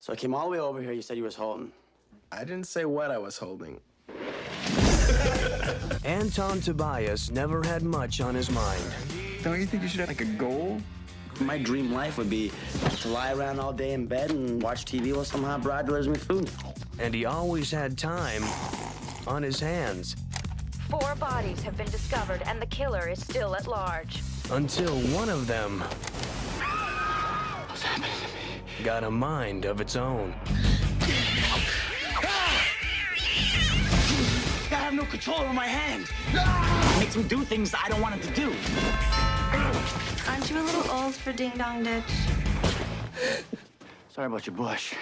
So I came all the way over here. You said you was holding. I didn't say what I was holding. Anton Tobias never had much on his mind. Don't you think you should have like a goal? My dream life would be to lie around all day in bed and watch TV while some hot broad delivers me food. And he always had time on his hands. 4 bodies have been discovered and the killer is still at large. Until one of them What's happening to me? got a mind of its own. I have no control over my hand. It makes me do things I don't want it to do. Aren't you a little old for Ding Dong Ditch? Sorry about your bush.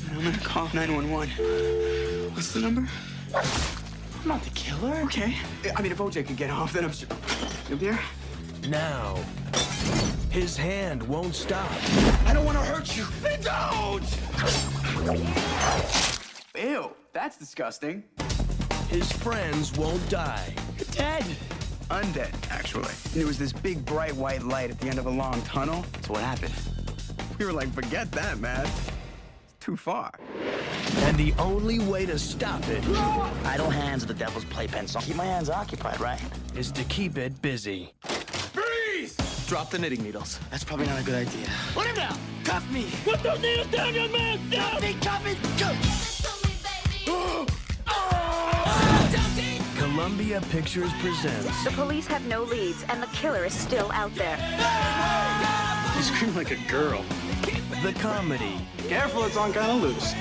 I'm gonna call 911. What's the number? I'm not the killer. Okay. I mean, if OJ could get off, then I'm sure. You there? Now, his hand won't stop. I don't want to hurt you. Then don't! Ew, that's disgusting. His friends won't die. Dead. Undead, actually. And there was this big bright white light at the end of a long tunnel. So what happened? We were like, forget that, man. It's too far. And the only way to stop it Idle hands are the devil's playpen, so keep my hands occupied, right? is to keep it busy. Freeze! Drop the knitting needles. That's probably not a good idea. Put him down! Cuff me! Put those needles down, young man! Cuff me! Cuff me! Columbia Pictures presents The police have no leads and the killer is still out there. You scream like a girl. the comedy Careful, it's on Hallows.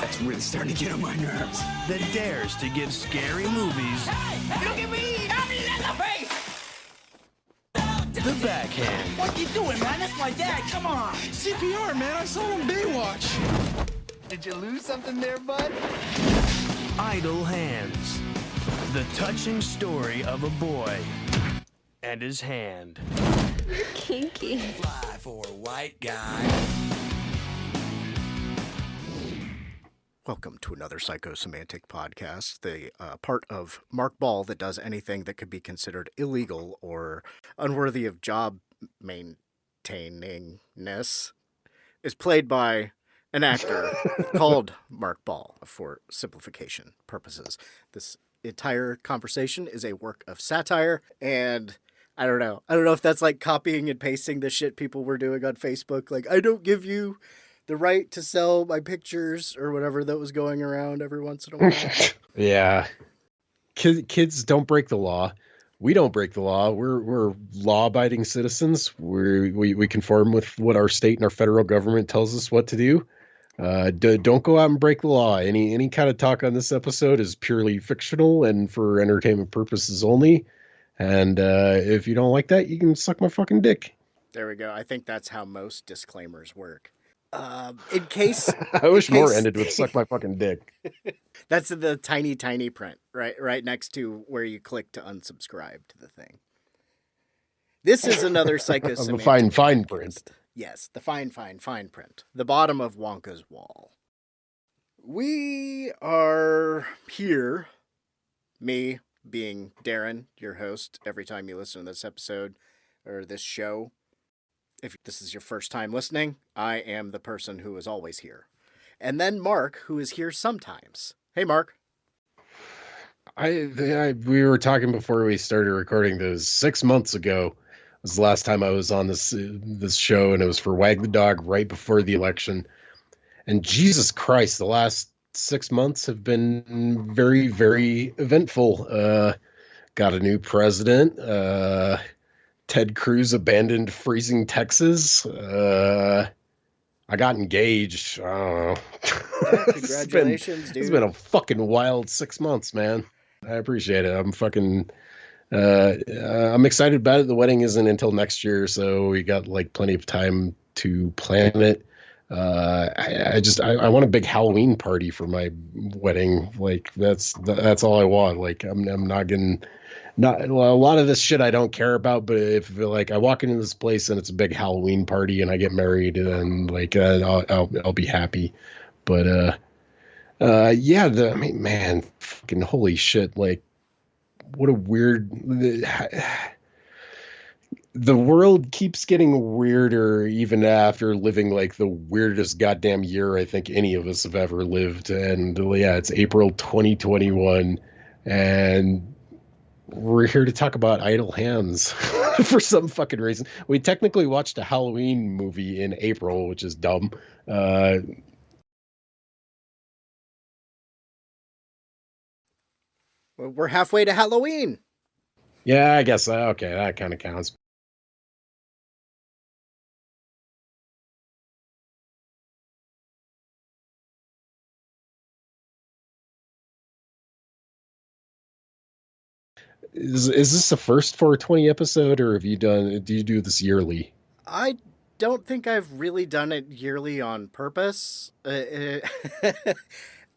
That's really starting to get on my nerves. that dares to give scary movies Look at me! I'm in the face! the backhand. What you doing, man? That's my dad. Come on. CPR, man. I saw him Baywatch. Did you lose something there, bud? Idle Hands. The touching story of a boy and his hand. Kinky. Fly for a white guy. Welcome to another Psychosemantic podcast, the part of Mark Ball that does anything that could be considered illegal or unworthy of job maintainingness, is played by an actor called Mark Ball for simplification purposes. This entire conversation is a work of satire, and I don't know if that's like copying and pasting the shit people were doing on Facebook. Like, I don't give you the right to sell my pictures or whatever that was going around every once in a while. Yeah. Kids don't break the law. We don't break the law. We're law-abiding citizens. We conform with what our state and our federal government tells us what to do. Don't go out and break the law. Any kind of talk on this episode is purely fictional and for entertainment purposes only. And if you don't like that, you can suck my fucking dick. There we go. I think that's how most disclaimers work. In case I wish more ended with suck my fucking dick. That's the tiny print, right next to where you click to unsubscribe to the thing. This is another Psychosemantic. The fine print. Yes, the fine print. The bottom of Wonka's wall. We are here, me being Darren, your host, every time you listen to this episode or this show. If this is your first time listening, I am the person who is always here. And then Mark, who is here sometimes. Hey, Mark. We were talking before we started recording this 6 months ago. Was the last time I was on this show, and it was for Wag the Dog right before the election. And Jesus Christ, the last 6 months have been very, very eventful. Got a new president. Ted Cruz abandoned freezing Texas. I got engaged. I don't know. Yeah, congratulations, dude. It's been a fucking wild 6 months, man. I appreciate it. I'm excited about it. The wedding isn't until next year, so we got like plenty of time to plan it. I want a big Halloween party for my wedding. Like that's all I want. Like I'm not getting. A lot of this shit I don't care about, but if like I walk into this place and it's a big Halloween party and I get married, and like I'll be happy. But man, fucking holy shit! Like, what a weird. the world keeps getting weirder even after living like the weirdest goddamn year I think any of us have ever lived. And yeah, it's April 2021, and we're here to talk about Idle Hands for some fucking reason. We technically watched a Halloween movie in April, which is dumb. We're halfway to Halloween. Yeah, I guess okay, that kind of counts. Is this the first 420 episode, or do you do this yearly? I don't think I've really done it yearly on purpose. There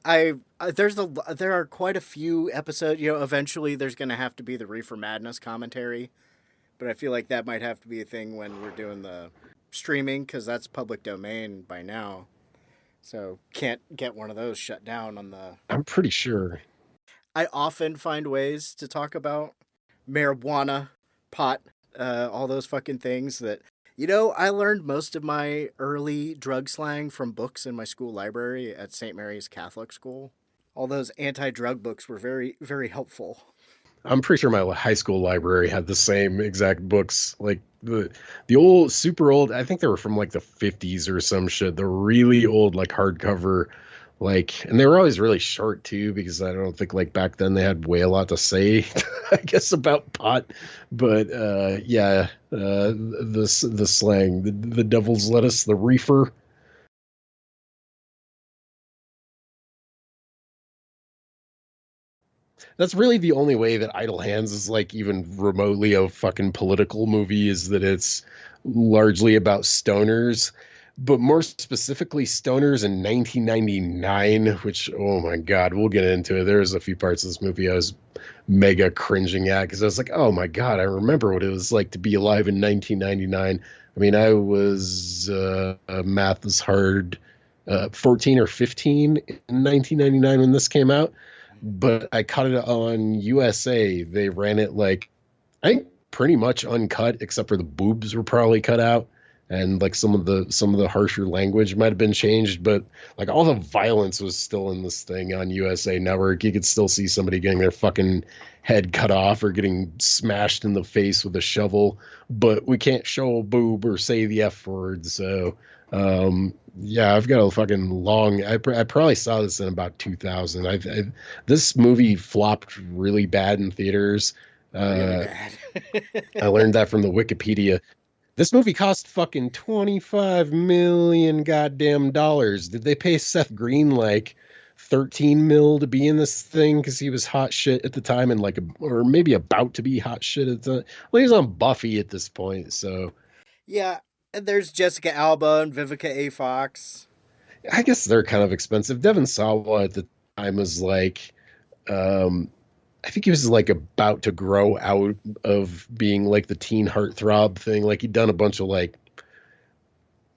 are quite a few episodes. Eventually there's going to have to be the Reefer Madness commentary, but I feel like that might have to be a thing when we're doing the streaming, because that's public domain by now. So can't get one of those shut down on the. I'm pretty sure. I often find ways to talk about marijuana, pot, all those fucking things that, I learned most of my early drug slang from books in my school library at St. Mary's Catholic School. All those anti-drug books were very, very helpful. I'm pretty sure my high school library had the same exact books, like the old, super old. I think they were from like the 50s or some shit. The really old, like hardcover. And they were always really short too, because I don't think like back then they had way a lot to say, I guess, about pot. But the slang, the devil's lettuce, the reefer. That's really the only way that Idle Hands is like even remotely a fucking political movie, is that it's largely about stoners. But more specifically, stoners in 1999, which, oh my God, we'll get into it. There's a few parts of this movie I was mega cringing at, because I was like, oh my God, I remember what it was like to be alive in 1999. I mean, I was, math is hard, 14 or 15 in 1999 when this came out. But I caught it on USA. They ran it like, I think pretty much uncut, except for the boobs were probably cut out. And like some of the harsher language might have been changed, but like all the violence was still in this thing on USA Network. You could still see somebody getting their fucking head cut off or getting smashed in the face with a shovel, but we can't show a boob or say the F word. So yeah, I've got a fucking long. I probably saw this in about 2000. This movie flopped really bad in theaters. Really bad. I learned that from the Wikipedia. This movie cost fucking $25 million goddamn dollars. Did they pay Seth Green like 13 mil to be in this thing because he was hot shit at the time, and like, or maybe about to be hot shit at the? Well, he was on Buffy at this point, so. Yeah, and there's Jessica Alba and Vivica A. Fox. I guess they're kind of expensive. Devon Sawa at the time was like, I think he was like about to grow out of being like the teen heartthrob thing. Like he'd done a bunch of like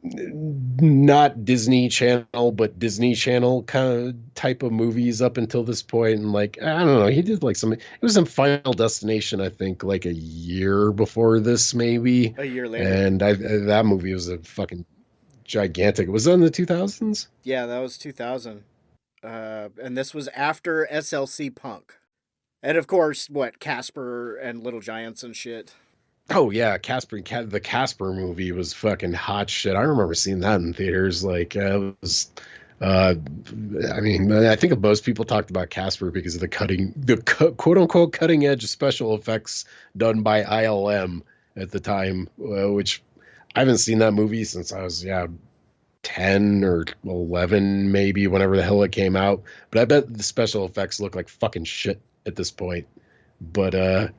not Disney Channel, but Disney Channel kind of type of movies up until this point. And like, I don't know, he did like something. It was in Final Destination, I think, like a year before this, maybe. A year later. And that movie was a fucking gigantic. Was that in the 2000s? Yeah, that was 2000. And this was after SLC Punk. And of course, Casper and Little Giants and shit. Oh yeah, the Casper movie was fucking hot shit. I remember seeing that in theaters. Like it was, I mean, I think most people talked about Casper because of the quote unquote cutting edge special effects done by ILM at the time, which I haven't seen that movie since I was 10 or 11 maybe, whenever the hell it came out. But I bet the special effects look like fucking shit at this point. But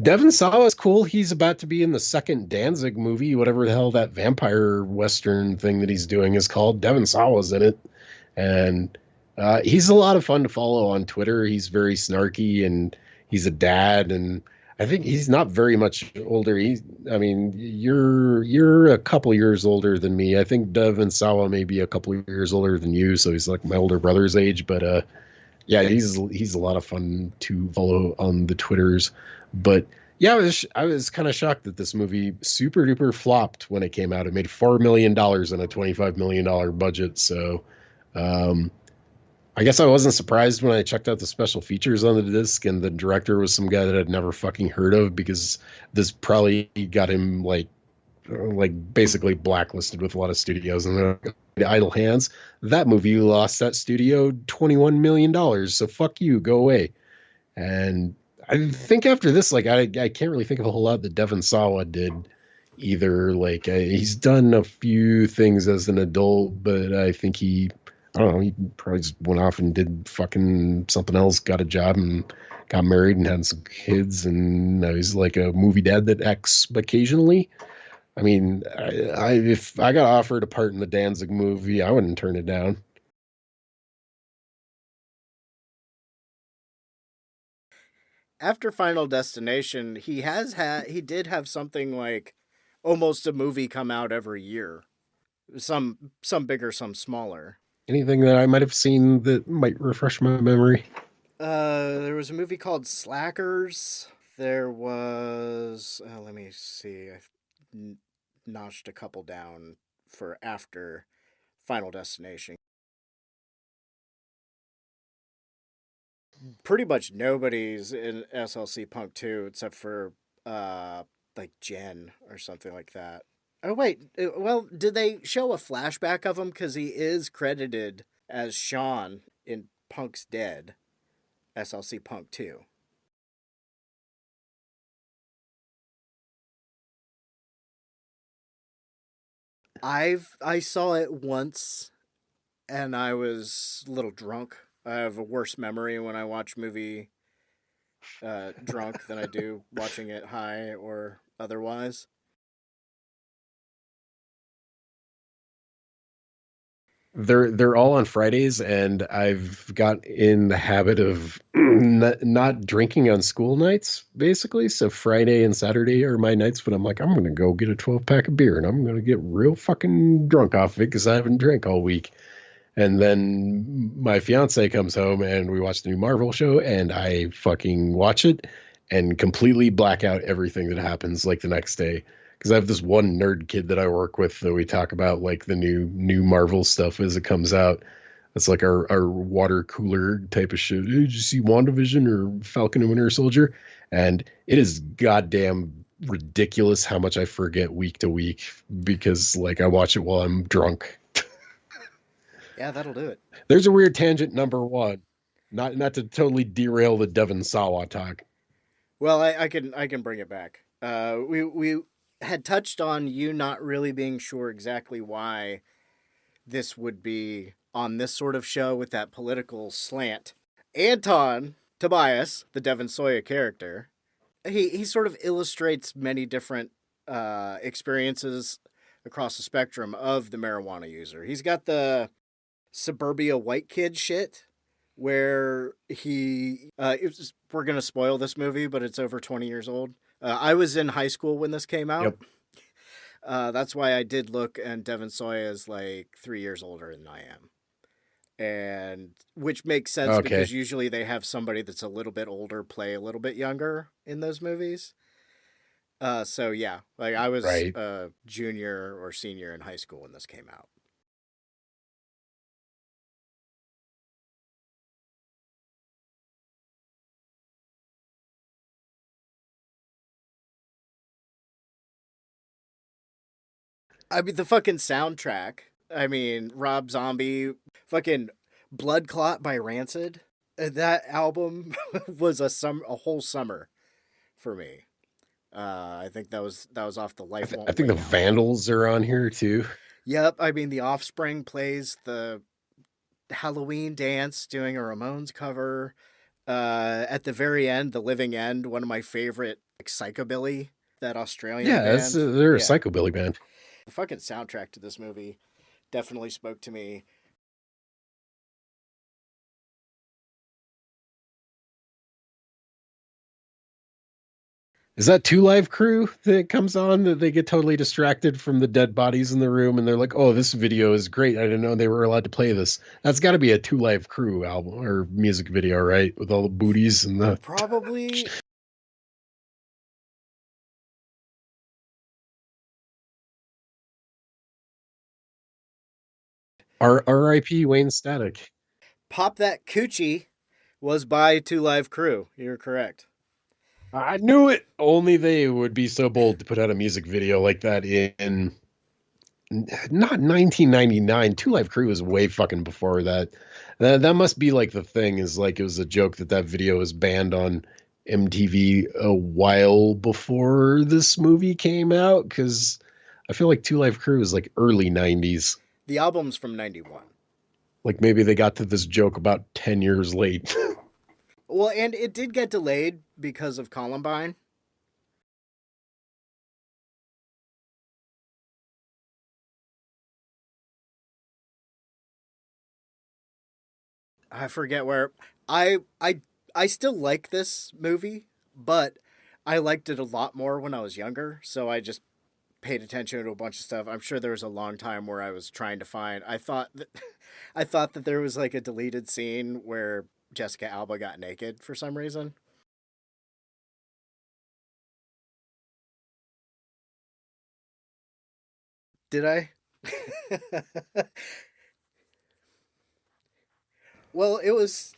Devon Sawa is cool. He's about to be in the second Danzig movie, whatever the hell that vampire western thing that he's doing is called. Devon Sawa's in it, and he's a lot of fun to follow on Twitter. He's very snarky, and he's a dad, and I think he's not very much older. You're a couple years older than me. I think Devon Sawa may be a couple years older than you, so he's like my older brother's age, but yeah, he's a lot of fun to follow on the Twitters. But Yeah, I was kind of shocked that this movie super duper flopped when it came out. It made $4 million on a $25 million budget. So, um, I guess I wasn't surprised when I checked out the special features on the disc, and the director was some guy that I'd never fucking heard of, because this probably got him like basically blacklisted with a lot of studios. And the Idle Hands, that movie lost that studio $21 million. So fuck you, go away. And I think after this, like I can't really think of a whole lot that Devon Sawa did either. Like he's done a few things as an adult, but I think I don't know, he probably just went off and did fucking something else, got a job and got married and had some kids, and now he's like a movie dad that acts occasionally. I mean, if I got offered a part in the Danzig movie, I wouldn't turn it down. After Final Destination, he did have something like almost a movie come out every year. Some bigger, some smaller. Anything that I might have seen that might refresh my memory? There was a movie called Slackers. There was, let me see, I notched a couple down for after Final Destination. Pretty much nobody's in SLC Punk 2 except for like Jen or something like that. Oh wait, well, did they show a flashback of him? Because he is credited as Sean in Punk's Dead, SLC Punk 2. I saw it once, and I was a little drunk. I have a worse memory when I watch movie drunk than I do watching it high or otherwise. They're all on Fridays, and I've got in the habit of not drinking on school nights, basically. So Friday and Saturday are my nights when I'm like, I'm gonna go get a 12-pack of beer and I'm gonna get real fucking drunk off of it because I haven't drank all week. And then my fiance comes home and we watch the new Marvel show, and I fucking watch it and completely black out everything that happens like the next day. Because I have this one nerd kid that I work with that we talk about like the new Marvel stuff as it comes out. It's like our water cooler type of shit. Did you see WandaVision or Falcon and Winter Soldier? And it is goddamn ridiculous how much I forget week to week because like I watch it while I'm drunk. Yeah, that'll do it. There's a weird tangent number one. Not to totally derail the Devon Sawa talk. Well, I can bring it back. We had touched on you not really being sure exactly why this would be on this sort of show with that political slant. Anton Tobias, the Devon Sawa character, he sort of illustrates many different experiences across the spectrum of the marijuana user. He's got the suburbia white kid shit where we're going to spoil this movie, but it's over 20 years old. I was in high school when this came out. Yep. That's why I did look, and Devon Sawa is like 3 years older than I am. And which makes sense because usually they have somebody that's a little bit older play a little bit younger in those movies. So yeah, like I was a junior or senior in high school when this came out. I mean, the fucking soundtrack. I mean, Rob Zombie, fucking Blood Clot by Rancid. That album was a whole summer for me. I think that was off the Life Won't I think the Wait album. Vandals are on here too. Yep, I mean, The Offspring plays the Halloween dance doing a Ramones cover. At the very end, The Living End, one of my favorite, like Psychobilly, that Australian band. They're a psychobilly band. The fucking soundtrack to this movie definitely spoke to me. Is that Two Live Crew that comes on that they get totally distracted from the dead bodies in the room and they're like, oh, this video is great. I didn't know they were allowed to play this. That's got to be a Two Live Crew album or music video, right? With all the booties and the... Probably... R.I.P. Wayne Static. Pop That Coochie was by Two Live Crew. You're correct. I knew it. Only they would be so bold to put out a music video like that in not 1999. Two Live Crew was way fucking before that. That must be like the thing is like it was a joke that video was banned on MTV a while before this movie came out because I feel like Two Live Crew is like early 90s. The album's from 91. Like maybe they got to this joke about 10 years late. Well, and it did get delayed because of Columbine. I forget where I still like this movie, but I liked it a lot more when I was younger, so I just paid attention to a bunch of stuff. I'm sure there was a long time where I was trying to find I thought that there was like a deleted scene where Jessica Alba got naked for some reason. Did I? Well, it was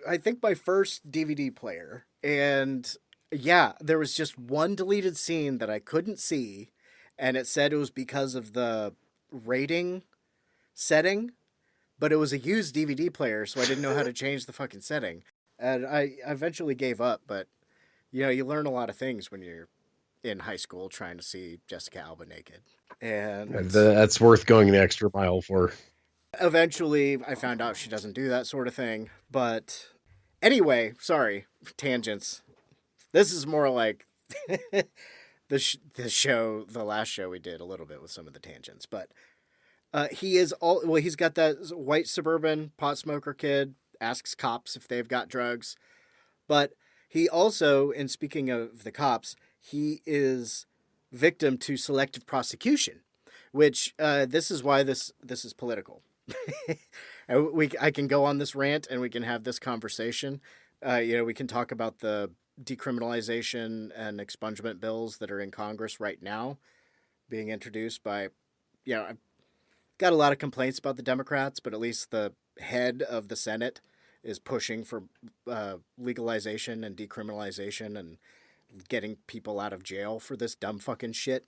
I think my first DVD player, and yeah, there was just one deleted scene that I couldn't see, and it said it was because of the rating setting, but it was a used DVD player, so I didn't know how to change the fucking setting. And I eventually gave up, but you learn a lot of things when you're in high school trying to see Jessica Alba naked. And That's worth going the extra mile for. eventually I found out she doesn't do that sort of thing. But anyway, sorry, tangents. This is more like the last show we did a little bit with some of the tangents. But he's got that white suburban pot smoker kid, asks cops if they've got drugs. But he also, and speaking of the cops, he is victim to selective prosecution, which this is why this is political. I can go on this rant and we can have this conversation. We can talk about the decriminalization and expungement bills that are in Congress right now being introduced by, I've got a lot of complaints about the Democrats, but at least the head of the Senate is pushing for legalization and decriminalization and getting people out of jail for this dumb fucking shit.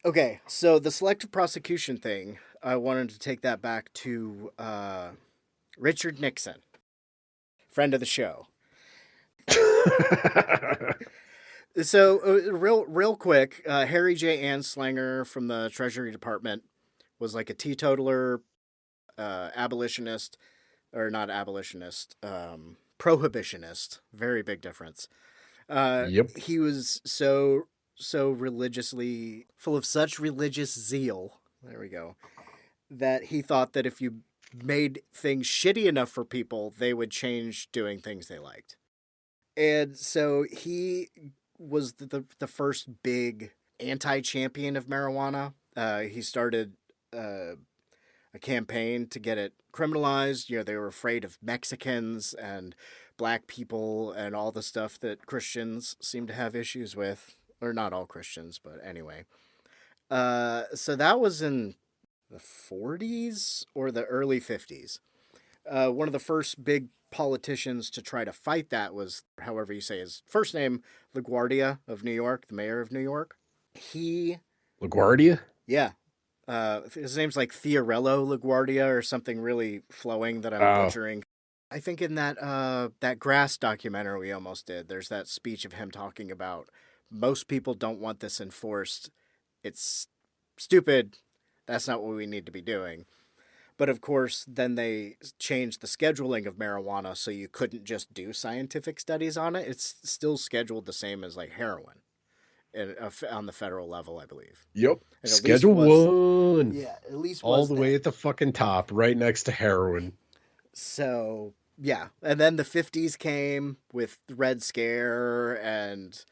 Okay, so the selective prosecution thing, I wanted to take that back to Richard Nixon, friend of the show. So real quick, Harry J. Anslinger from the Treasury Department was like a teetotaler, abolitionist, or not abolitionist, prohibitionist. Very big difference. Yep. He was so religiously full of such religious zeal. There we go. That he thought that if you made things shitty enough for people, they would change doing things they liked. And so he was the first big anti-champion of marijuana. He started a campaign to get it criminalized. They were afraid of Mexicans and black people and all the stuff that Christians seem to have issues with. Or not all Christians, but anyway. So that was in the 40s or the early 50s. One of the first big politicians to try to fight that was, however you say his first name, LaGuardia of New York, the mayor of New York. LaGuardia? Yeah. His name's like Fiorello LaGuardia or something really flowing that I'm butchering. I think in that Grass documentary we almost did, there's that speech of him talking about most people don't want this enforced. It's stupid. That's not what we need to be doing. But of course, then they changed the scheduling of marijuana so you couldn't just do scientific studies on it. It's still scheduled the same as like heroin on the federal level, I believe. Yep. Schedule 1. Yeah, at least all the way at the fucking top, right next to heroin. So, yeah. And then the 50s came with the Red Scare and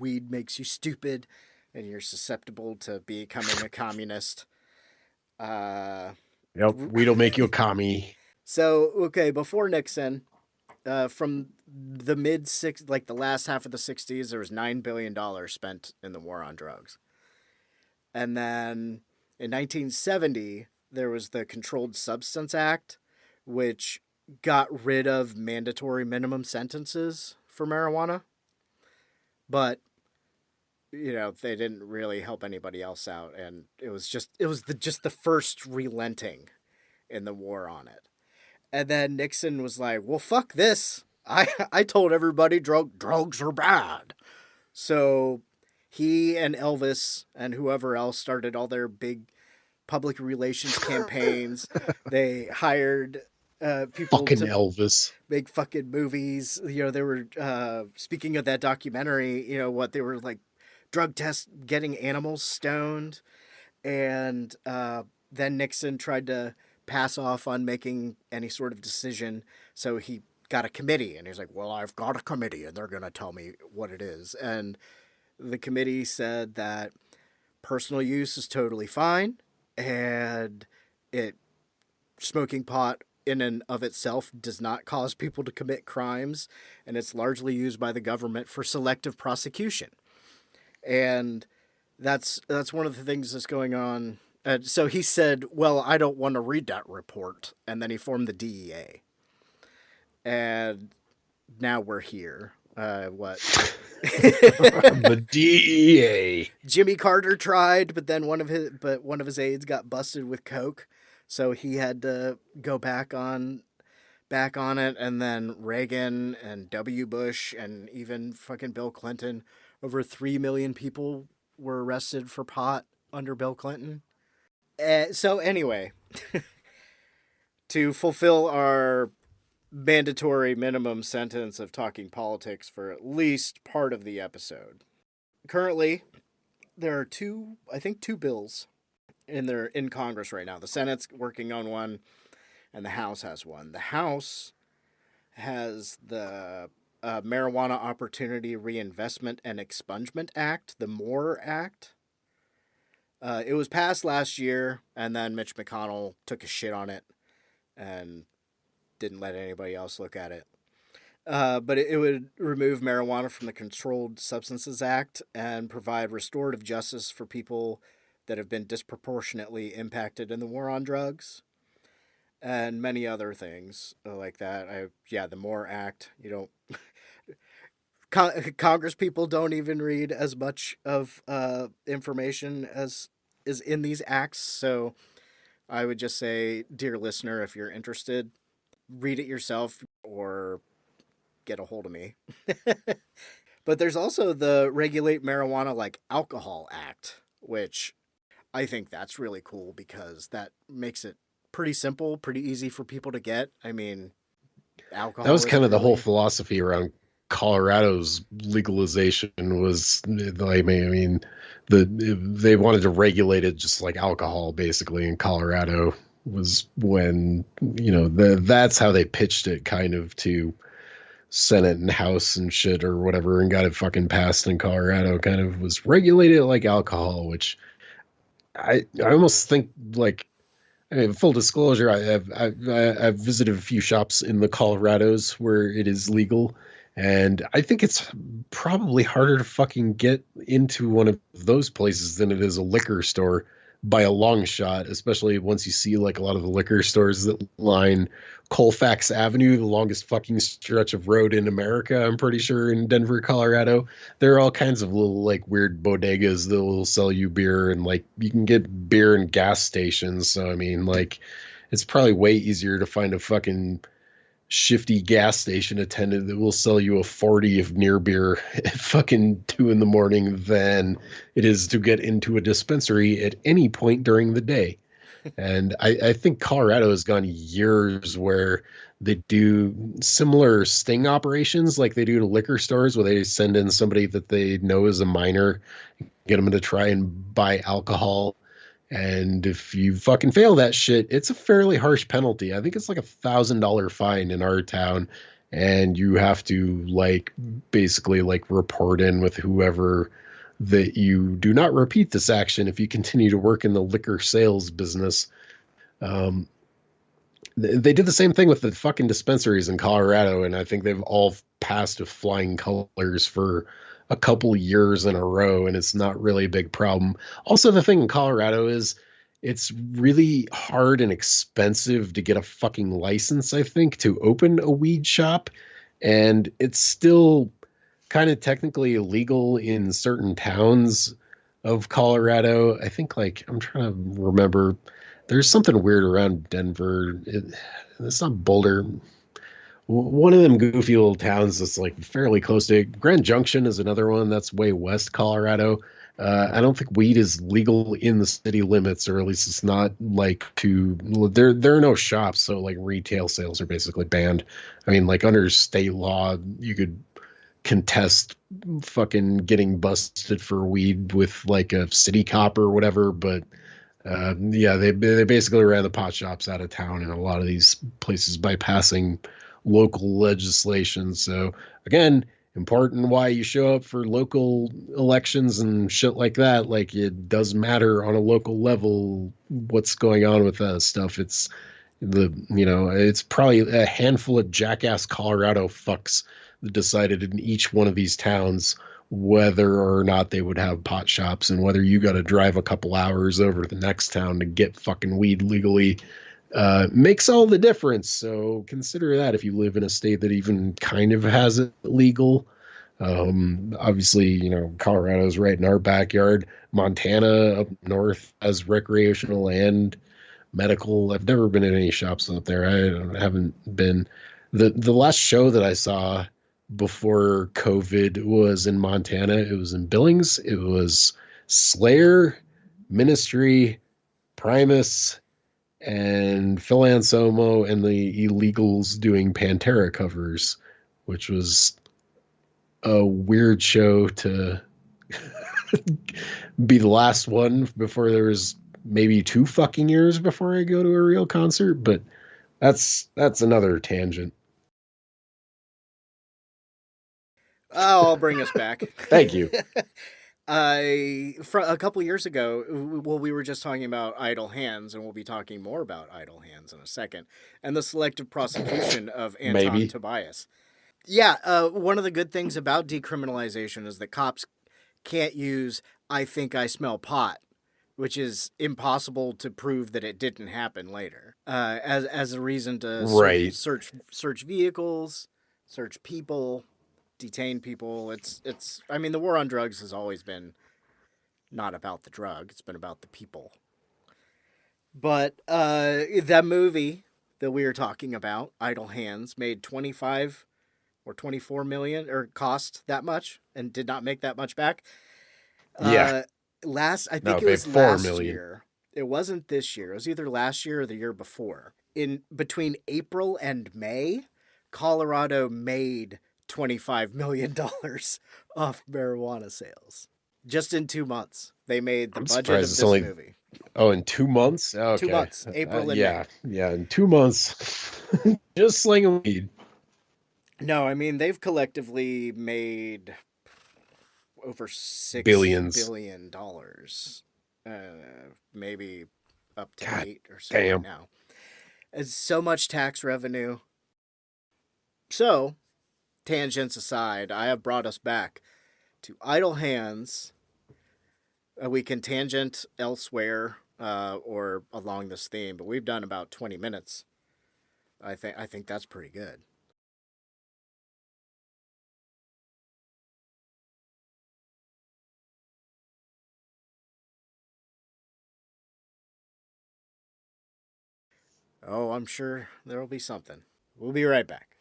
weed makes you stupid and you're susceptible to becoming a communist. Yep, weed'll make you a commie. So, okay, before Nixon, from the the last half of the 60s, there was $9 billion spent in the war on drugs. And then In 1970, there was the Controlled Substance Act, which got rid of mandatory minimum sentences for marijuana. But, you know, they didn't really help anybody else out. And it was just the first relenting in the war on it. And then Nixon was like, well, fuck this. I told everybody drugs are bad. So he and Elvis and whoever else started all their big public relations campaigns. They hired people Fucking to Elvis. make fucking movies. You know, they were, speaking of that documentary, you know, they were like drug tests, getting animals stoned. And then Nixon tried to pass off on making any sort of decision. So he got a committee, and he's like, well, I've got a committee and they're going to tell me what it is. And the committee said that personal use is totally fine, and smoking pot in and of itself does not cause people to commit crimes, and it's largely used by the government for selective prosecution. And that's one of the things that's going on. So he said, well, I don't want to read that report. And then he formed the DEA. And now we're here. The DEA. Jimmy Carter tried, but then one of his aides got busted with coke, so he had to go back on it. And then Reagan and W. Bush and even fucking Bill Clinton, over 3 million people were arrested for pot under Bill Clinton. So anyway, to fulfill our mandatory minimum sentence of talking politics for at least part of the episode. Currently, there are two bills in Congress right now. The Senate's working on one, and the House has one. The House has the Marijuana Opportunity Reinvestment and Expungement Act, the MORE Act. It was passed last year, and then Mitch McConnell took a shit on it and didn't let anybody else look at it. But it would remove marijuana from the Controlled Substances Act and provide restorative justice for people that have been disproportionately impacted in the war on drugs, and many other things like that. The MORE Act, Congress people don't even read as much of information as is in these acts, so I would just say, dear listener, if you're interested, read it yourself or get a hold of me. But there's also the Regulate Marijuana Like Alcohol Act, which I think that's really cool because that makes it pretty simple, pretty easy for people to get. I mean, alcohol. That was kind of the whole philosophy around Colorado's legalization was, I mean, they wanted to regulate it just like alcohol, basically, in Colorado. Was when, that's how they pitched it kind of to Senate and House and shit or whatever, and got it fucking passed in Colorado. Kind of was regulated like alcohol, which I almost think, like, I mean, full disclosure, I've visited a few shops in the Colorados where it is legal, and I think it's probably harder to fucking get into one of those places than it is a liquor store by a long shot, especially once you see like a lot of the liquor stores that line Colfax Avenue, the longest fucking stretch of road in America, I'm pretty sure, in Denver, Colorado. There are all kinds of little like weird bodegas that will sell you beer, and like you can get beer in gas stations. So I mean, like, it's probably way easier to find a fucking shifty gas station attendant that will sell you a 40 of near beer at fucking 2 a.m. than it is to get into a dispensary at any point during the day. And I think Colorado has gone years where they do similar sting operations like they do to liquor stores, where they send in somebody that they know is a minor, get them to try and buy alcohol. And if you fucking fail that shit, it's a fairly harsh penalty. I think it's like $1,000 fine in our town. And you have to like basically like report in with whoever that you do not repeat this action if you continue to work in the liquor sales business. They did the same thing with the fucking dispensaries in Colorado. And I think they've all passed with flying colors for a couple years in a row, and it's not really a big problem. Also, the thing in Colorado is it's really hard and expensive to get a fucking license, I think, to open a weed shop. And it's still kind of technically illegal in certain towns of Colorado. I think, like, I'm trying to remember, there's something weird around Denver. It's not Boulder. One of them goofy little towns that's like fairly close to Grand Junction is another one that's way west Colorado. I don't think weed is legal in the city limits, or at least it's not like to there are no shops, so like retail sales are basically banned. I mean, like under state law, you could contest fucking getting busted for weed with like a city cop or whatever, but yeah, they basically ran the pot shops out of town in a lot of these places by passing local legislation. So again, important why you show up for local elections and shit like that. Like, it does matter on a local level what's going on with that stuff. It's it's probably a handful of jackass Colorado fucks that decided in each one of these towns whether or not they would have pot shops, and whether you got to drive a couple hours over to the next town to get fucking weed legally makes all the difference. So consider that if you live in a state that even kind of has it legal. Obviously, Colorado's right in our backyard. Montana up north has recreational and medical. I've never been in any shops up there. I haven't been. The last show that I saw before COVID was in Montana. It was in Billings. It was Slayer, Ministry, Primus, and Phil Anselmo and the Illegals doing Pantera covers, which was a weird show to be the last one before there was maybe 2 fucking years before I go to a real concert. But that's another tangent. Oh, I'll bring us back. Thank you. A couple years ago, well, we were just talking about idle hands, and we'll be talking more about idle hands in a second, and the selective prosecution of Anton Tobias. Yeah, one of the good things about decriminalization is that cops can't use "I think I smell pot," which is impossible to prove that it didn't happen later, as a reason to search vehicles, search people, detain people. It's I mean, the war on drugs has always been not about the drug, it's been about the people. But that movie that we were talking about, Idle Hands, made 25 or 24 million, or cost that much, and did not make that much back. Yeah. I think it was last year. It wasn't this year. It was either last year or the year before. In between April and May, Colorado made $25 million off marijuana sales. Just in 2 months. They made the budget of this movie. Oh, in 2 months? Okay. 2 months. April and May. Yeah, in 2 months. Just slinging weed. No, I mean, they've collectively made over $6 billion. Maybe up to 8 or so right now. It's so much tax revenue. So, tangents aside, I have brought us back to Idle Hands. We can tangent elsewhere or along this theme, but we've done about 20 minutes. I think that's pretty good. Oh, I'm sure there'll be something. We'll be right back.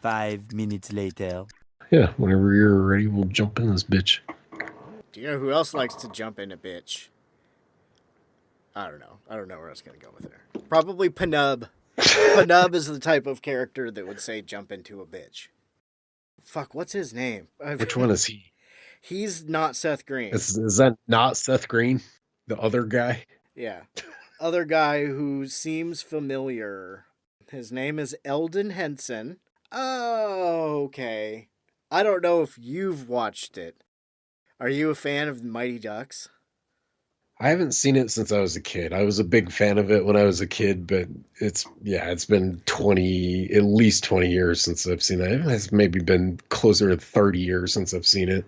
5 minutes later. Yeah, whenever you're ready, we'll jump in this bitch. Do you know who else likes to jump in a bitch? I don't know. I don't know where I was going to go with it. Probably Panub. Panub is the type of character that would say jump into a bitch. Fuck, what's his name? Which one is he? He's not Seth Green. Is that not Seth Green? The other guy? Yeah. Other guy who seems familiar. His name is Eldon Henson. Oh, okay. I don't know if you've watched it. Are you a fan of Mighty Ducks? I haven't seen it since I was a kid. I was a big fan of it when I was a kid, but it's been at least 20 years since I've seen it. It's maybe been closer to 30 years since I've seen it.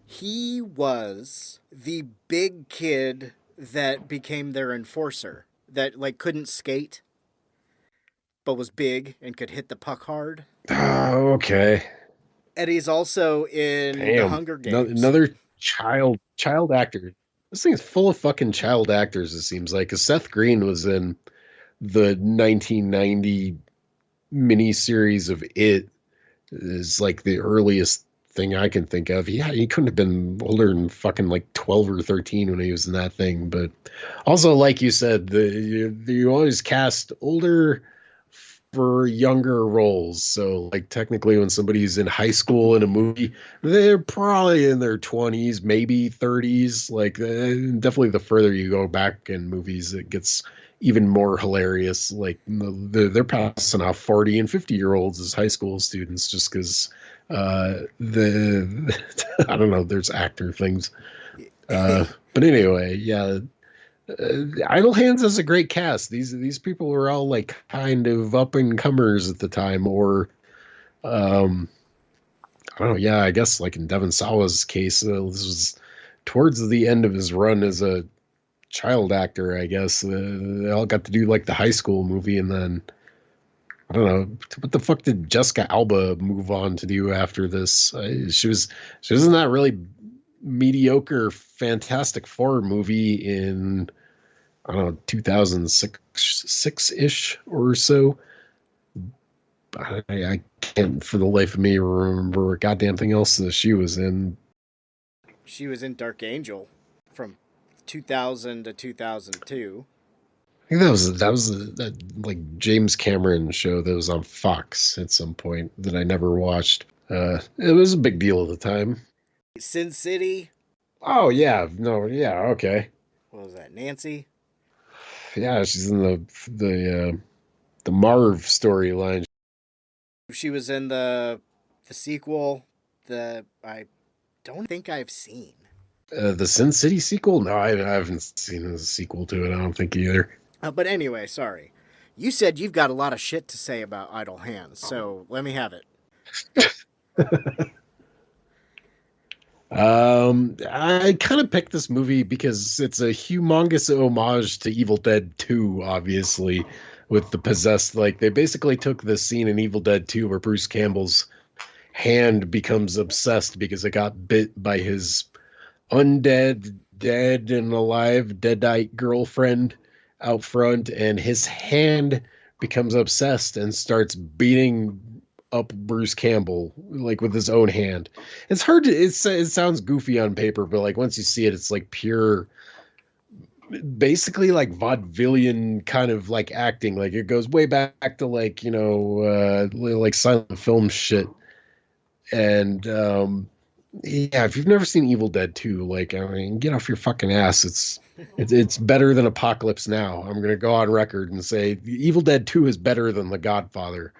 He was the big kid that became their enforcer that like couldn't skate but was big and could hit the puck hard. Oh, okay. And he's also in the Hunger Games. Another child actor. This thing is full of fucking child actors, it seems like. 'Cause Seth Green was in the 1990 miniseries of It. Is like the earliest thing I can think of. Yeah, he couldn't have been older than fucking like 12 or 13 when he was in that thing. But also, like you said, you always cast older for younger roles. So like technically when somebody's in high school in a movie, they're probably in their 20s, maybe 30s. Like definitely the further you go back in movies, it gets even more hilarious. Like they're passing off 40 and 50-year-olds as high school students just because I don't know, there's actor things. But anyway, yeah. Idle Hands has a great cast. These people were all like kind of up and comers at the time, or I don't know. Yeah, I guess like in Devon Sawa's case, this was towards the end of his run as a child actor. I guess they all got to do like the high school movie, and then I don't know what the fuck did Jessica Alba move on to do after this. She was in that really mediocre Fantastic Four movie in, I don't know, 2006-ish or so. I can't for the life of me remember a goddamn thing else that she was in. She was in Dark Angel from 2000 to 2002. I think that was that like James Cameron show that was on Fox at some point that I never watched. It was a big deal at the time. Sin City. Oh yeah, no, yeah, okay. What was that, Nancy? Yeah, she's in the Marv storyline. She was in the sequel that I don't think I've seen. The Sin City sequel? No, I haven't seen the sequel to it. I don't think either. But anyway, sorry. You said you've got a lot of shit to say about Idle Hands, so let me have it. I kind of picked this movie because it's a humongous homage to Evil Dead 2, obviously, with the possessed. Like, they basically took the scene in Evil Dead 2 where Bruce Campbell's hand becomes obsessed because it got bit by his undead, dead and alive, deadite girlfriend out front, and his hand becomes obsessed and starts beating up Bruce Campbell like with his own hand. It's hard to it sounds goofy on paper, but like once you see it, it's like pure, basically like vaudevillian kind of like acting. Like it goes way back to like, you know, like silent film shit. And yeah, if you've never seen Evil Dead 2, like, I mean, get off your fucking ass. It's better than Apocalypse Now. I'm gonna go on record and say Evil Dead 2 is better than The Godfather.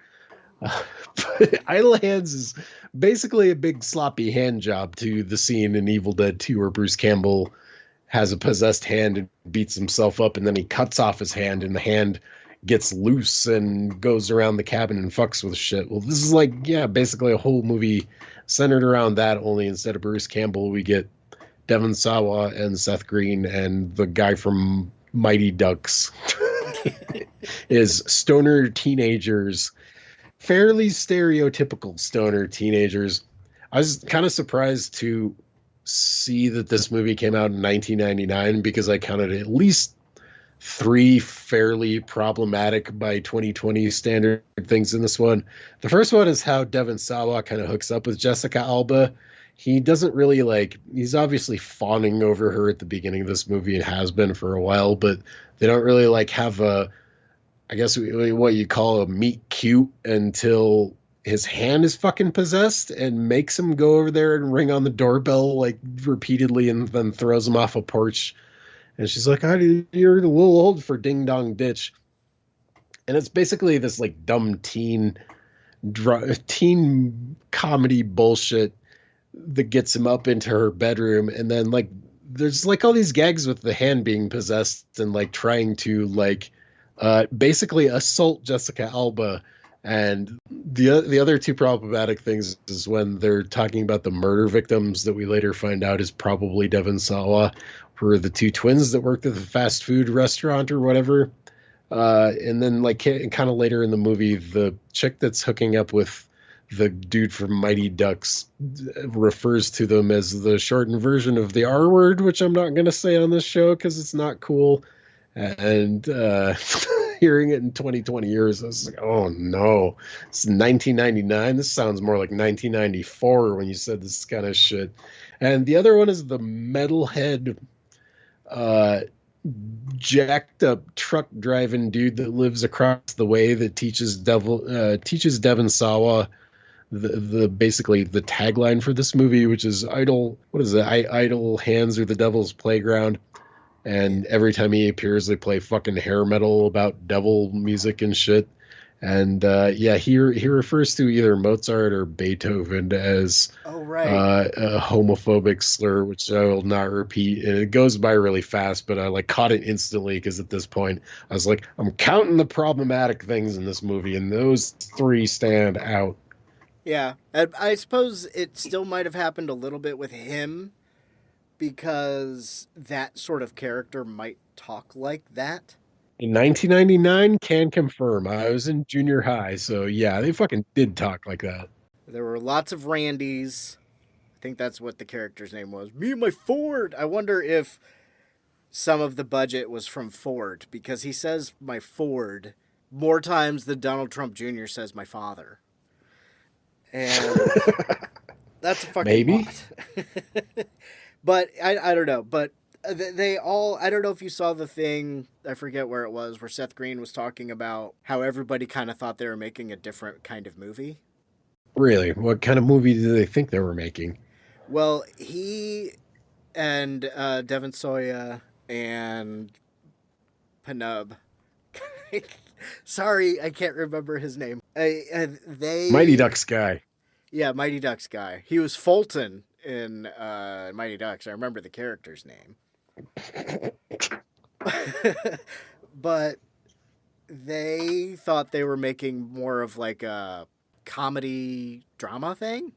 But Idle Hands is basically a big sloppy hand job to the scene in Evil Dead 2 where Bruce Campbell has a possessed hand and beats himself up, and then he cuts off his hand and the hand gets loose and goes around the cabin and fucks with shit. Well, this is like, yeah, basically a whole movie centered around that, only instead of Bruce Campbell, we get Devon Sawa and Seth Green and the guy from Mighty Ducks is stoner teenagers, fairly stereotypical stoner teenagers. I was kind of surprised to see that this movie came out in 1999 because I counted at least 3 fairly problematic by 2020 standard things in this one. The first one is how Devon Sawa kind of hooks up with Jessica Alba. He doesn't really he's obviously fawning over her at the beginning of this movie and has been for a while, but they don't really have a, I guess what you call a meet cute until his hand is fucking possessed and makes him go over there and ring on the doorbell repeatedly and then throws him off a porch. And she's like, you're a little old for Ding Dong Ditch. And it's basically this dumb teen comedy bullshit that gets him up into her bedroom. And then there's all these gags with the hand being possessed and trying to basically assault Jessica Alba. And the other 2 problematic things is when they're talking about the murder victims that we later find out is probably Devon Sawa. who are the two twins that worked at the fast food restaurant or whatever. And then like kind of later in the movie, the chick that's hooking up with the dude from Mighty Ducks refers to them as the shortened version of the R word, which I'm not going to say on this show because it's not cool. And hearing it in 2020 years, I was like, oh no, it's 1999. This sounds more like 1994 when you said this kind of shit. And the other one is the metalhead, jacked up truck driving dude that lives across the way that teaches Devon Sawa the basically the tagline for this movie, which is idle. What is it? Idle hands are the devil's playground. And every time he appears, they play fucking hair metal about devil music and shit. And he refers to either Mozart or Beethoven as a homophobic slur, which I will not repeat. And it goes by really fast, but I like caught it instantly because at this point I was like, I'm counting the problematic things in this movie, and those three stand out. Yeah, I suppose it still might have happened a little bit with him because that sort of character might talk like that. In 1999, can confirm. I was in junior high, so yeah, they fucking did talk like that. There were lots of Randys. I think that's what the character's name was. Me and my Ford. I wonder if some of the budget was from Ford, because he says my Ford more times than Donald Trump Jr. says my father. And that's a fucking maybe. lot. But I don't know. But they all, I don't know if you saw the thing, I forget where it was, where Seth Green was talking about how everybody kind of thought they were making a different kind of movie. Really? What kind of movie did they think they were making? Well, he and Devon Sawa and Panub. Sorry, I can't remember his name. Mighty Ducks guy. Yeah, Mighty Ducks guy. He was Fulton in Mighty Ducks. I remember the character's name. But they thought they were making more of like a comedy drama thing.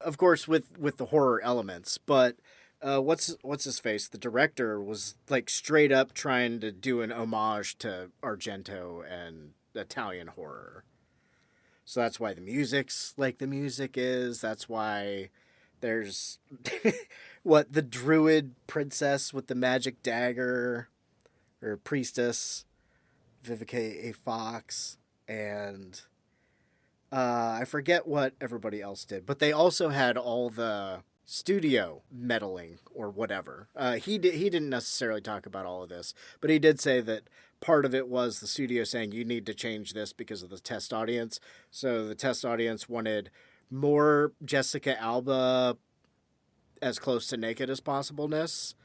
Of course, with the horror elements. But what's his face? The director was like straight up trying to do an homage to Argento and Italian horror. So that's why the music's like the music is. That's why there's the druid princess with the magic dagger, or priestess, Vivica A. Fox, and I forget what everybody else did, but they also had all the studio meddling or whatever. He didn't necessarily talk about all of this, but he did say that part of it was the studio saying you need to change this because of the test audience. So the test audience wanted more Jessica Alba as close to naked as possibleness,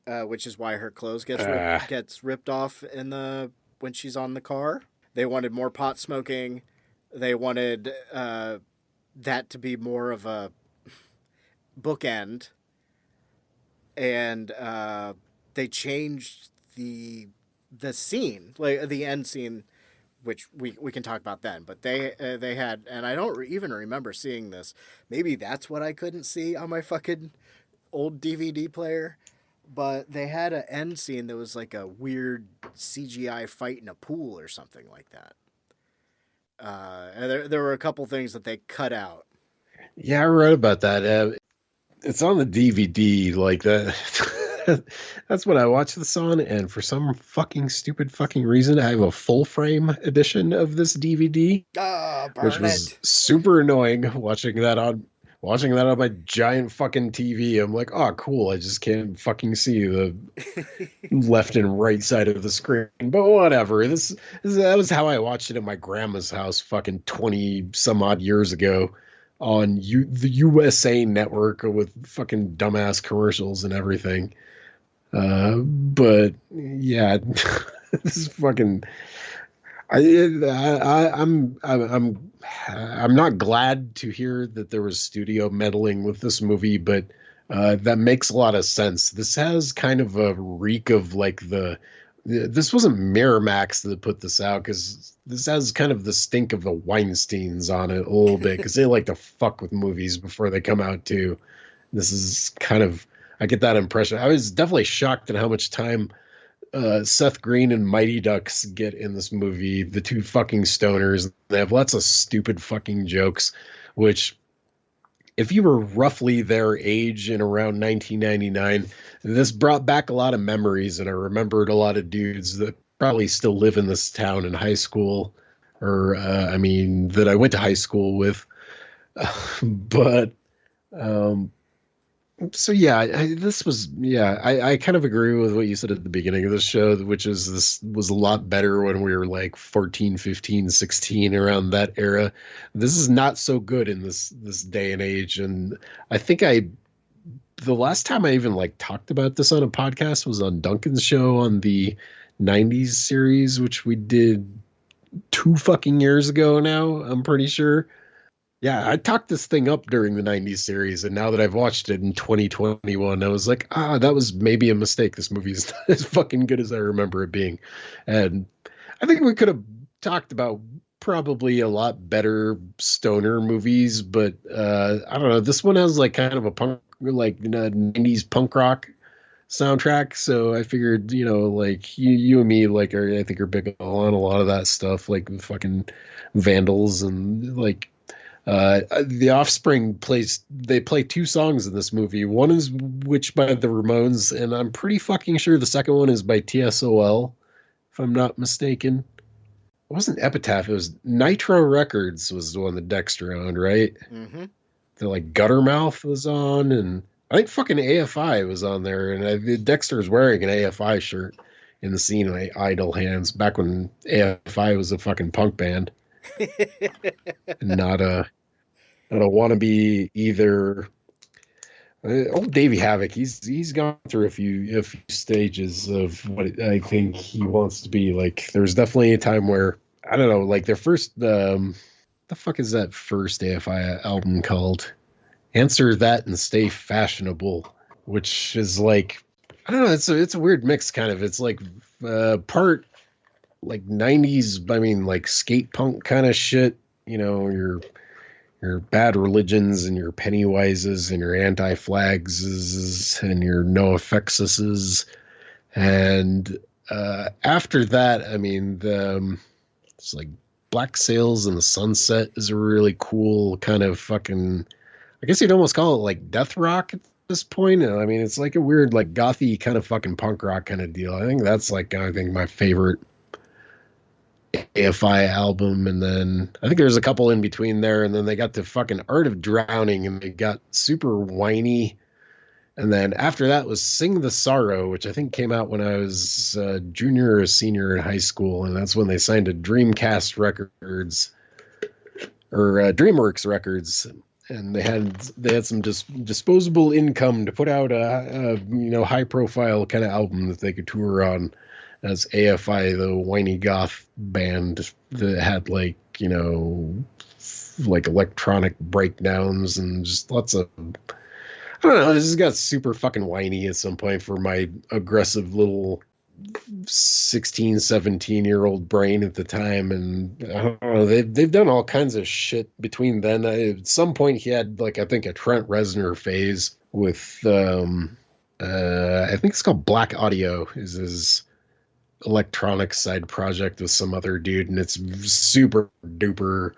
which is why her clothes gets ripped off when she's on the car. They wanted more pot smoking. They wanted that to be more of a bookend, and they changed the scene, like the end scene, which we can talk about then. But they had, and I don't even remember seeing this. Maybe that's what I couldn't see on my fucking old DVD player. But they had an end scene that was like a weird CGI fight in a pool or something like that. And there were a couple things that they cut out. Yeah, I read about that. It's on the DVD, like that. That's what I watched this on, and for some stupid reason, I have a full frame edition of this DVD, which was super annoying watching that on my giant fucking TV. I'm like, oh, cool. I just can't fucking see the left and right side of the screen. But whatever. That was how I watched it at my grandma's house fucking 20 some odd years ago on the USA Network with fucking dumbass commercials and everything. But yeah, this is fucking. I'm not glad to hear that there was studio meddling with this movie, but that makes a lot of sense. This has kind of a reek of like this wasn't Miramax that put this out, because this has kind of the stink of the Weinsteins on it a little bit, because they like to fuck with movies before they come out too. This is kind of I get that impression. I was definitely shocked at how much time Seth Green and Mighty Ducks get in this movie. The two fucking stoners. They have lots of stupid fucking jokes, which if you were roughly their age in around 1999, this brought back a lot of memories, and I remembered a lot of dudes that probably still live in this town in high school, or that I went to high school with. But so yeah, I kind of agree with what you said at the beginning of the show, which is this was a lot better when we were like 14, 15, 16, around that era. This is not so good in this day and age. And I think the last time I even like talked about this on a podcast was on Duncan's show on the 90s series, which we did 2 fucking years ago now, I'm pretty sure. Yeah, I talked this thing up during the 90s series, and now that I've watched it in 2021, I was like, that was maybe a mistake. This movie is not as fucking good as I remember it being. And I think we could have talked about probably a lot better stoner movies, but I don't know. This one has like kind of a punk, like 90s punk rock soundtrack. So I figured, like you and me, like, I think are big on a lot of that stuff, like the fucking Vandals and like, the Offspring they play 2 songs in this movie. One is which by the Ramones, and I'm pretty fucking sure the second one is by TSOL, if I'm not mistaken. It wasn't Epitaph, it was Nitro Records was the one that Dexter owned, right? Mm-hmm. The like Guttermouth was on, and I think fucking AFI was on there, and Dexter was wearing an AFI shirt in the scene of Idle Hands back when AFI was a fucking punk band. Not a wannabe either. Old Davey Havoc, he's gone through a few stages of what I think he wants to be. Like, there's definitely a time where, I don't know, like their first, the fuck is that first AFI album called? Answer That and Stay Fashionable, which is like, I don't know, it's a weird mix kind of. It's like part like 90s, like skate punk kind of shit, your Bad Religions and your Pennywises and your Anti-Flags and your NoFXs. And after that, it's like Black Sails in the Sunset is a really cool kind of fucking, I guess you'd almost call it like death rock at this point. It's like a weird like gothy kind of fucking punk rock kind of deal. I think that's like, my favorite AFI album. And then I think there's a couple in between there, and then they got the fucking Art of Drowning, and they got super whiny. And then after that was Sing the Sorrow, which I think came out when I was a junior or senior in high school, and that's when they signed to Dreamcast Records or DreamWorks Records, and they had some disposable income to put out a high profile kind of album that they could tour on. As AFI, the whiny goth band that had like electronic breakdowns and just lots of, I don't know, this just got super fucking whiny at some point for my aggressive little 16, 17-year-old brain at the time. And I don't know, they've done all kinds of shit between then. At some point he had like, I think a Trent Reznor phase with, I think it's called Black Audio is his electronic side project with some other dude, and it's super duper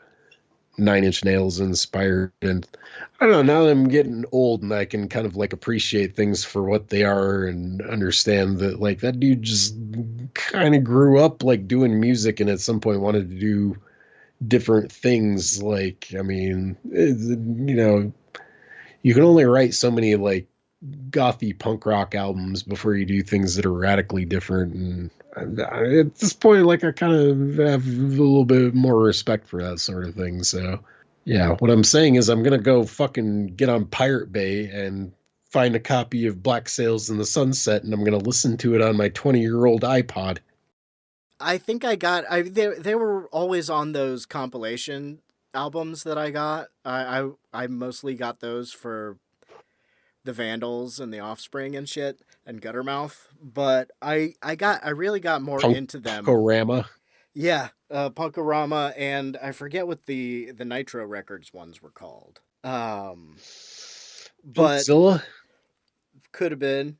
Nine Inch Nails inspired. And I don't know, now that I'm getting old and I can kind of like appreciate things for what they are and understand that like that dude just kind of grew up like doing music and at some point wanted to do different things. Like, you can only write so many like gothy punk rock albums before you do things that are radically different. And at this point, like, I kind of have a little bit more respect for that sort of thing. So yeah, what I'm saying is I'm gonna go fucking get on Pirate Bay and find a copy of Black Sails in the Sunset, and I'm gonna listen to it on my 20-year-old iPod. I think they were always on those compilation albums that I got. I mostly got those for the Vandals and the Offspring and shit and Guttermouth, but I really got more into them. Punkorama. Yeah, Punkorama, and I forget what the Nitro Records ones were called. But Godzilla? Could have been.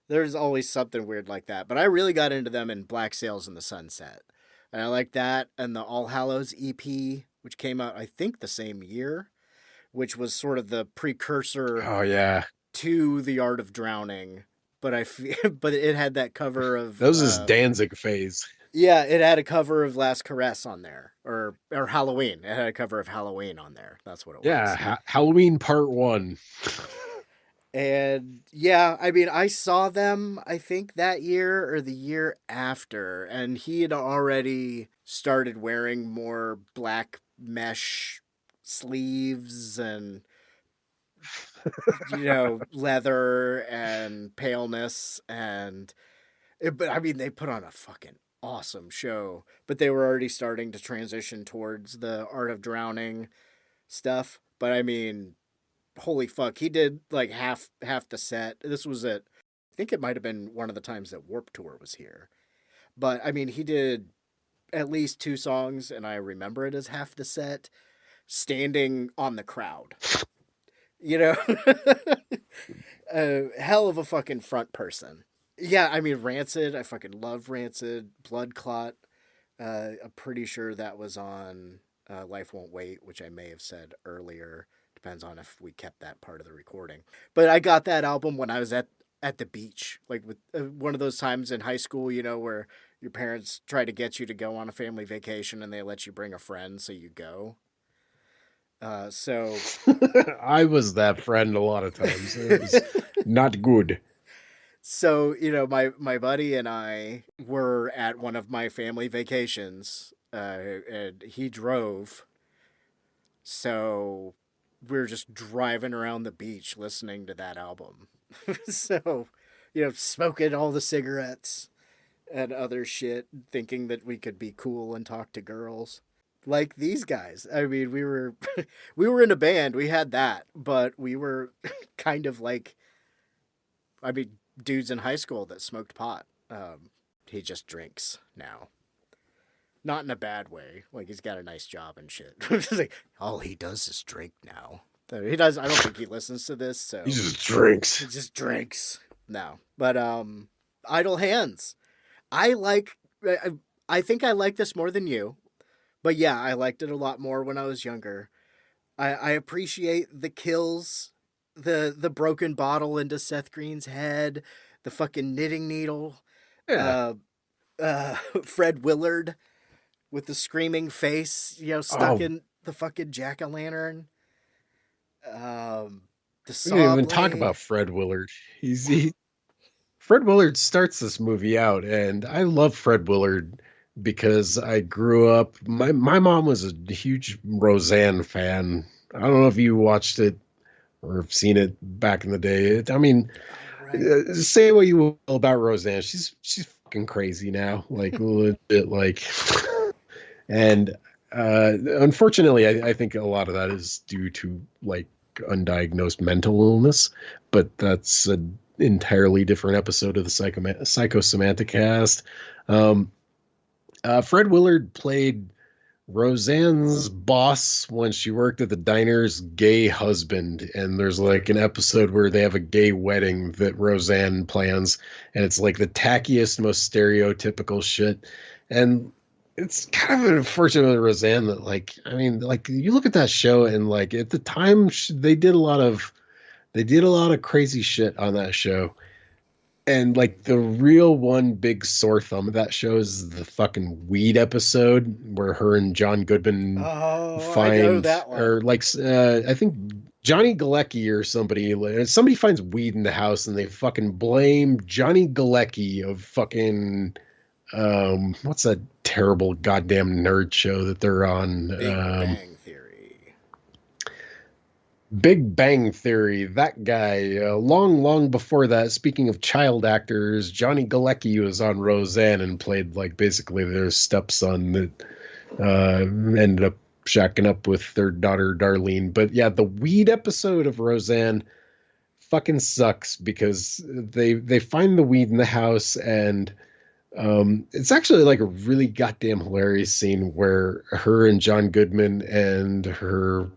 There's always something weird like that. But I really got into them in Black Sails in the Sunset. And I like that. And the All Hallows EP, which came out, I think, the same year, which was sort of the precursor to The Art of Drowning. But but it had that cover of... That was his Danzig phase. Yeah, it had a cover of Last Caress on there. Or Halloween. It had a cover of Halloween on there. That's what it was. Yeah, Halloween Part 1. And yeah, I mean, I saw them, I think that year or the year after, and he had already started wearing more black mesh sleeves and, leather and paleness. But I mean, they put on a fucking awesome show, but they were already starting to transition towards the Art of Drowning stuff. But I mean, holy fuck, he did like half the set. This was I think it might have been one of the times that Warped Tour was here. But I mean, he did at least 2 songs, and I remember it as half the set, standing on the crowd. Hell of a fucking front person. Yeah, I mean, Rancid, I fucking love Rancid. Blood Clot, I'm pretty sure that was on Life Won't Wait, which I may have said earlier. Depends on if we kept that part of the recording. But I got that album when I was at the beach, like with one of those times in high school, where your parents try to get you to go on a family vacation and they let you bring a friend, so you go. So I was that friend a lot of times. It was not good. So, my buddy and I were at one of my family vacations, and he drove. So we're just driving around the beach listening to that album. So, smoking all the cigarettes and other shit, thinking that we could be cool and talk to girls. Like these guys. I mean, we were in a band, we had that, but we were kind of like, dudes in high school that smoked pot. He just drinks now. Not in a bad way. Like, he's got a nice job and shit. Like, all he does is drink now. He does. I don't think he listens to this. So he just drinks. He just drinks. No. But Idle Hands. I think I like this more than you. But yeah, I liked it a lot more when I was younger. I appreciate the kills, the broken bottle into Seth Green's head, the fucking knitting needle. Yeah. Fred Willard with the screaming face, stuck in the fucking jack-o'-lantern. The saw We didn't even blade. talk about Fred Willard. Fred Willard starts this movie out, and I love Fred Willard because I grew up. My mom was a huge Roseanne fan. I don't know if you watched it or have seen it back in the day. Say what you will about Roseanne. She's fucking crazy now, like legit, like. And unfortunately, I think a lot of that is due to like undiagnosed mental illness, but that's an entirely different episode of the Psychosemantic cast. Fred Willard played Roseanne's boss when she worked at the diner's gay husband, and there's like an episode where they have a gay wedding that Roseanne plans, and it's like the tackiest, most stereotypical shit. And it's kind of unfortunate with Roseanne that you look at that show and like at the time they did a lot of crazy shit on that show. And like the real one big sore thumb of that show is the fucking weed episode where her and John Goodman I know that one. or like I think Johnny Galecki or somebody finds weed in the house and they fucking blame Johnny Galecki of fucking what's that terrible goddamn nerd show that they're on? Big Bang Theory. Big Bang Theory, that guy. Long before that, speaking of child actors, Johnny Galecki was on Roseanne and played like basically their stepson that ended up shacking up with their daughter Darlene. But yeah, the weed episode of Roseanne fucking sucks because they find the weed in the house, and it's actually like a really goddamn hilarious scene where her and John Goodman and her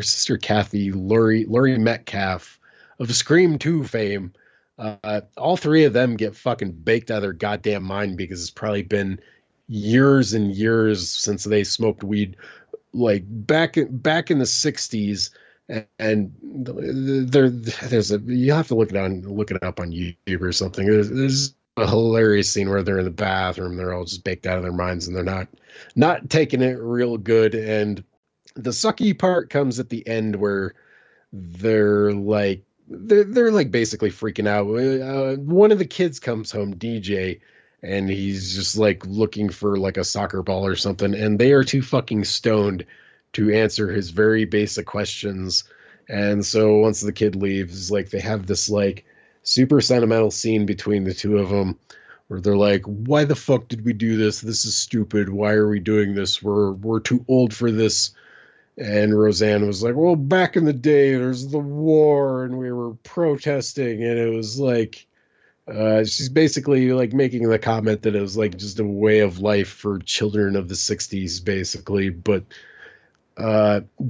sister Kathy, Laurie Metcalf of Scream 2 fame, All three of them get fucking baked out of their goddamn mind because it's probably been years and years since they smoked weed, like back in the 60s. And there's a, you have to look it up on YouTube or something. There's a hilarious scene where they're in the bathroom, they're all just baked out of their minds, and they're not taking it real good. And the sucky part comes at the end where they're like basically freaking out. One of the kids comes home, DJ, and he's just like looking for like a soccer ball or something, and they are too fucking stoned to answer his very basic questions. And so once the kid leaves, like they have this like super sentimental scene between the two of them where they're like, why the fuck did we do this? This is stupid. Why are we doing this? We're too old for this. And Roseanne was like, well, back in the day, there's the war and we were protesting. And it was like, she's basically like making the comment that it was like just a way of life for children of the 60s, basically. But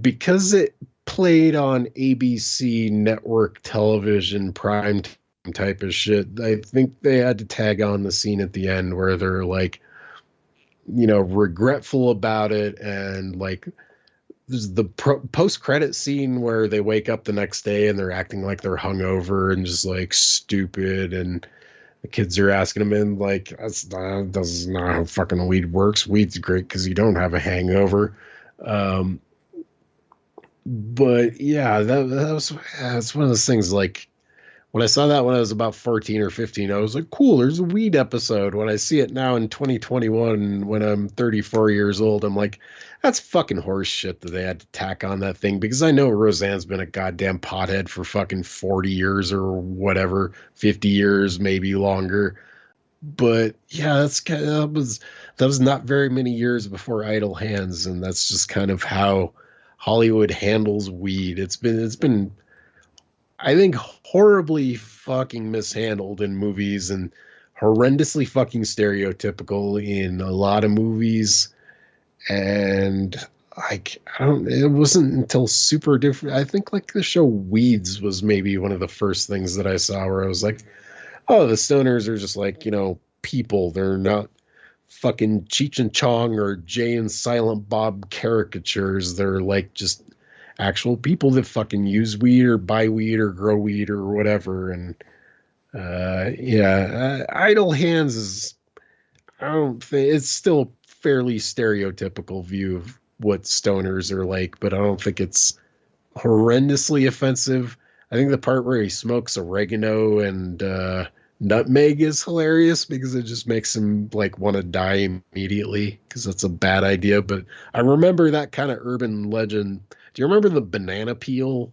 because it played on ABC network television, prime time type of shit, I think they had to tag on the scene at the end where they're like, you know, regretful about it. And like, there's the post-credit scene where they wake up the next day and they're acting like they're hungover and just like stupid, and the kids are asking them, and like, that's not how fucking weed works. Weed's great because you don't have a hangover. But yeah, that's one of those things. Like when I saw that when I was about 14 or 15, I was like, cool, there's a weed episode. When I see it now in 2021, when I'm 34 years old, I'm like, that's fucking horse shit that they had to tack on that thing, because I know Roseanne's been a goddamn pothead for fucking 40 years or whatever, 50 years, maybe longer. But yeah, that was not very many years before Idle Hands, and that's just kind of how Hollywood handles weed. It's been I think horribly fucking mishandled in movies and horrendously fucking stereotypical in a lot of movies. And like, it wasn't until super different. I think like the show Weeds was maybe one of the first things that I saw where I was like, oh, the stoners are just like, you know, people. They're not fucking Cheech and Chong or Jay and Silent Bob caricatures. They're like just actual people that fucking use weed or buy weed or grow weed or whatever. And Idle Hands is, I don't think it's still a fairly stereotypical view of what stoners are like, but I don't think it's horrendously offensive. I think the part where he smokes oregano and nutmeg is hilarious because it just makes him like want to die immediately, because that's a bad idea. But I remember that kind of urban legend. Do you remember the banana peel?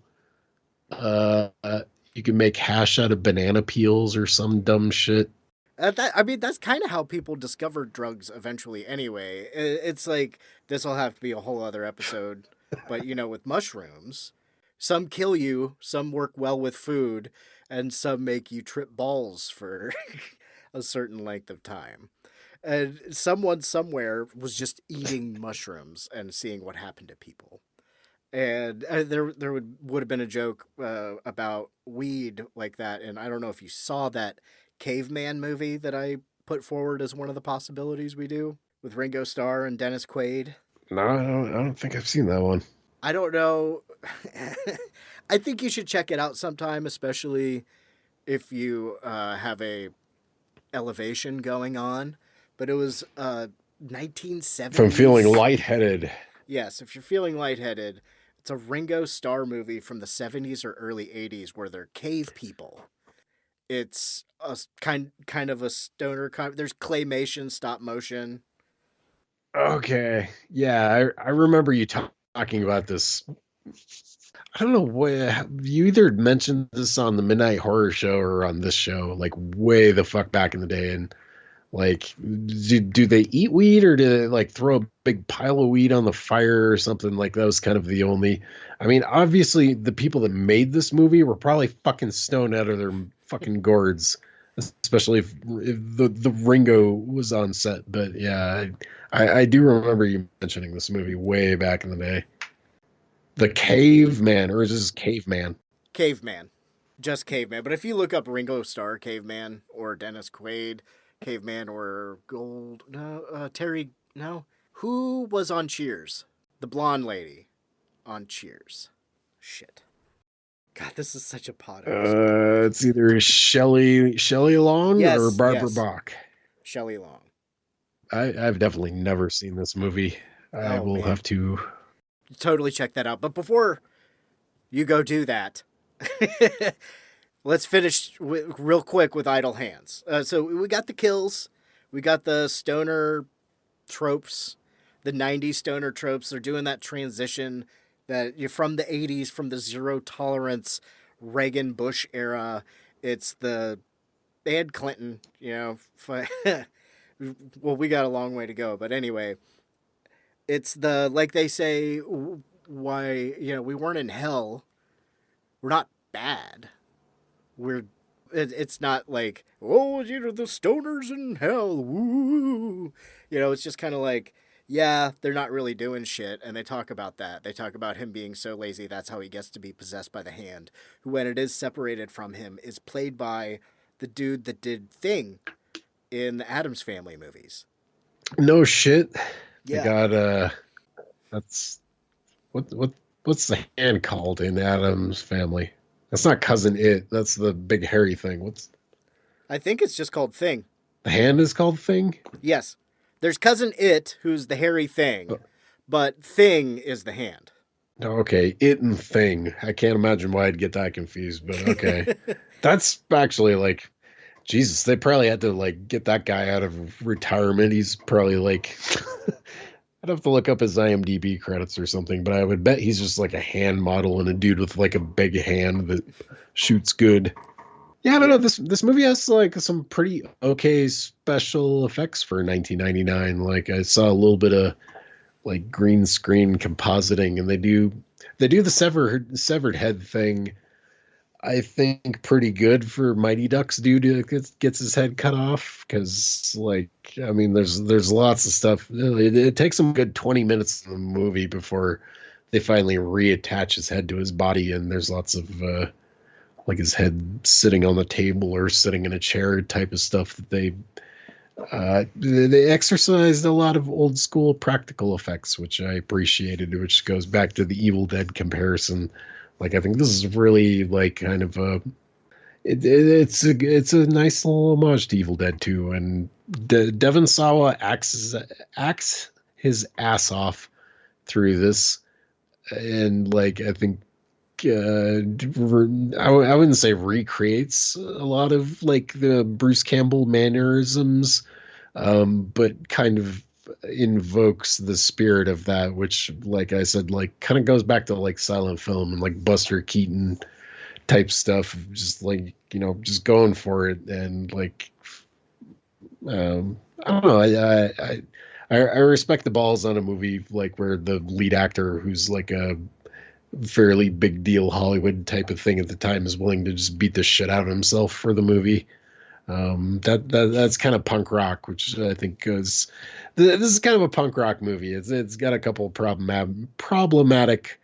You can make hash out of banana peels or some dumb shit. That's kind of how people discovered drugs eventually anyway. It's like, this will have to be a whole other episode. But, you know, with mushrooms, some kill you, some work well with food, and some make you trip balls for a certain length of time. And someone somewhere was just eating mushrooms and seeing what happened to people. And there would have been a joke about weed like that. And I don't know if you saw that Caveman movie that I put forward as one of the possibilities we do with Ringo Starr and Dennis Quaid. No, I don't think I've seen that one. I don't know. I think you should check it out sometime, especially if you have a elevation going on. But it was 1970s. If I'm feeling lightheaded. Yes, if you're feeling lightheaded, it's a Ringo Starr movie from the 70s or early 80s where they're cave people. It's a kind of a stoner. There's claymation, stop motion. Okay. Yeah, I remember you talking about this. I don't know what you either mentioned this on the Midnight Horror Show or on this show, like way the fuck back in the day. And like, do they eat weed, or do they like throw a big pile of weed on the fire or something? Like, that was kind of the only. I mean, obviously the people that made this movie were probably fucking stoned out of their fucking gourds, especially if the Ringo was on set. But yeah, I do remember you mentioning this movie way back in the day. The Caveman, or is this Caveman? Caveman. Just Caveman. But if you look up Ringo Starr Caveman or Dennis Quaid Caveman or Terry, no? Who was on Cheers? The blonde lady on Cheers. Shit. God, this is such a pot. It's either Shelley Long or Barbara Bach. Shelley Long. I've definitely never seen this movie. I will have to totally check that out. But before you go do that, let's finish real quick with Idle Hands. So we got the kills. We got the stoner tropes, the 90s stoner tropes. They're doing that transition that you're from the 80s, from the zero tolerance Reagan Bush era. It's they had Clinton, well, we got a long way to go. But anyway, it's like they say, why, we weren't in hell. We're not bad. It's not like, the stoners in hell. Woo. It's just kind of like, yeah, they're not really doing shit. And they talk about that. They talk about him being so lazy. That's how he gets to be possessed by the hand, who, when it is separated from him, is played by the dude that did Thing in the Addams Family movies. No shit. Yeah. They got that's what's the hand called in Addams Family? That's not Cousin It. That's the big hairy thing. I think it's just called Thing. The hand is called Thing? Yes. There's Cousin It, who's the hairy thing, but Thing is the hand. Okay, It and Thing. I can't imagine why I'd get that confused, but okay. That's actually like, Jesus, they probably had to like get that guy out of retirement. He's probably like, I'd have to look up his IMDb credits or something, but I would bet he's just like a hand model and a dude with like a big hand that shoots good. Yeah, I don't know. This movie has like some pretty okay special effects for 1999. Like I saw a little bit of like green screen compositing, and they do the severed head thing. I think pretty good for Mighty Ducks dude who gets his head cut off, because like, I mean, there's lots of stuff. It takes them a good 20 minutes in the movie before they finally reattach his head to his body, and there's lots of like his head sitting on the table or sitting in a chair type of stuff that they exercised a lot of old school practical effects, which I appreciated, which goes back to the Evil Dead comparison. Like, I think this is really like kind of it's a nice little homage to Evil Dead 2, and Devon Sawa acts his ass off through this, and like I think I wouldn't say recreates a lot of like the Bruce Campbell mannerisms, but kind of invokes the spirit of that, which, like I said, like kind of goes back to like silent film and like Buster Keaton type stuff, just like, just going for it. And like, I don't know, I respect the balls on a movie like where the lead actor, who's like a fairly big deal Hollywood type of thing at the time, is willing to just beat the shit out of himself for the movie. That's kind of punk rock, which I think goes. This is kind of a punk rock movie. It's got a couple problematic,